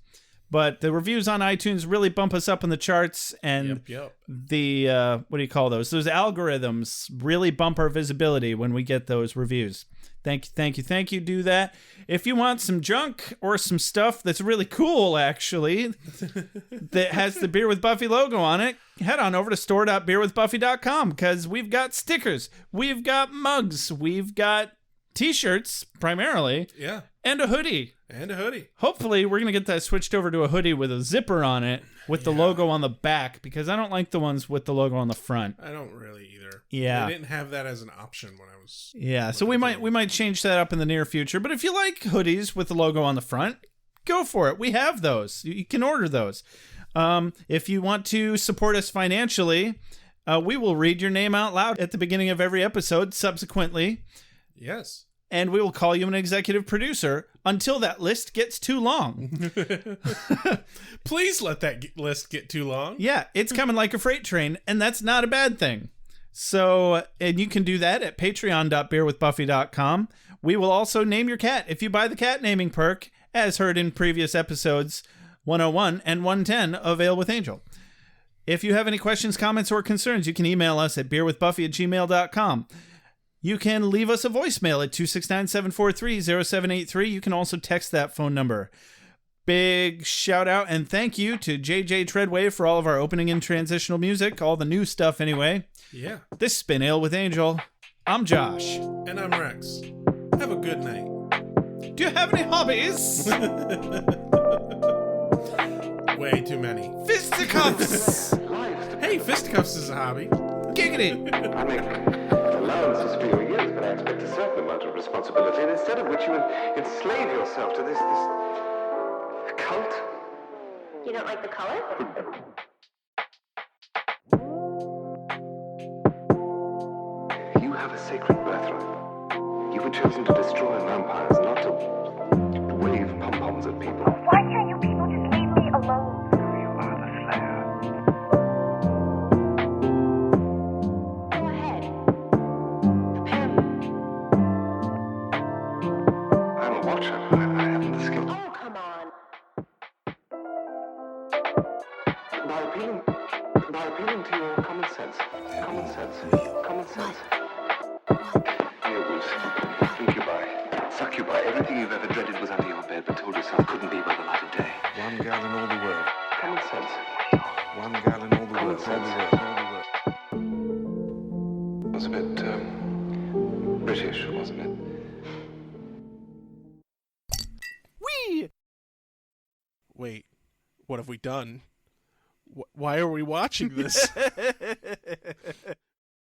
But the reviews on iTunes really bump us up in the charts, and the, what do you call those? Those algorithms really bump our visibility when we get those reviews. Thank you. Do that. If you want some junk or some stuff that's really cool, actually, that has the Beer with Buffy logo on it, head on over to store.beerwithbuffy.com, because we've got stickers, we've got mugs, we've got t-shirts, primarily. Yeah. And a hoodie. Hopefully, we're going to get that switched over to a hoodie with a zipper on it with the logo on the back, because I don't like the ones with the logo on the front. I don't really either. Yeah. They didn't have that as an option when I was... Yeah, so we might change that up in the near future. But if you like hoodies with the logo on the front, go for it. We have those. You can order those. If you want to support us financially, we will read your name out loud at the beginning of every episode subsequently. Yes. And we will call you an executive producer until that list gets too long. Please let that list get too long. Yeah, it's coming like a freight train, and that's not a bad thing. So, and you can do that at patreon.beerwithbuffy.com. We will also name your cat if you buy the cat naming perk, as heard in previous episodes 101 and 110 of Ale with Angel. If you have any questions, comments, or concerns, you can email us at beerwithbuffy@gmail.com. You can leave us a voicemail at 269-743-0783. You can also text that phone number. Big shout out and thank you to JJ Treadway for all of our opening and transitional music, all the new stuff anyway. Yeah. This has been Ale with Angel. I'm Josh. And I'm Rex. Have a good night. Do you have any hobbies? Way too many. Fisticuffs! Hey, fisticuffs is a hobby. Giggity! I make allowances for your years, but I expect a certain amount of responsibility, and instead of which you enslave yourself to this cult. You don't like the color? You have a sacred birthright. You were chosen to destroy vampires, not to wave pom-poms at people. Why can't you people just leave me alone? You are the Slayer. Go ahead. Prepare me. I'm a watcher. I haven't the skill. Oh, come on. By appealing to your common sense. Earwolves, incubi, succubi, everything you've ever dreaded was under your bed, but told yourself couldn't be by the light of day. One gal in all the world. Common sense. One gal in all the Common world. sense. It was a bit, British, wasn't it? Whee! Wait, what have we done? Why are we watching this?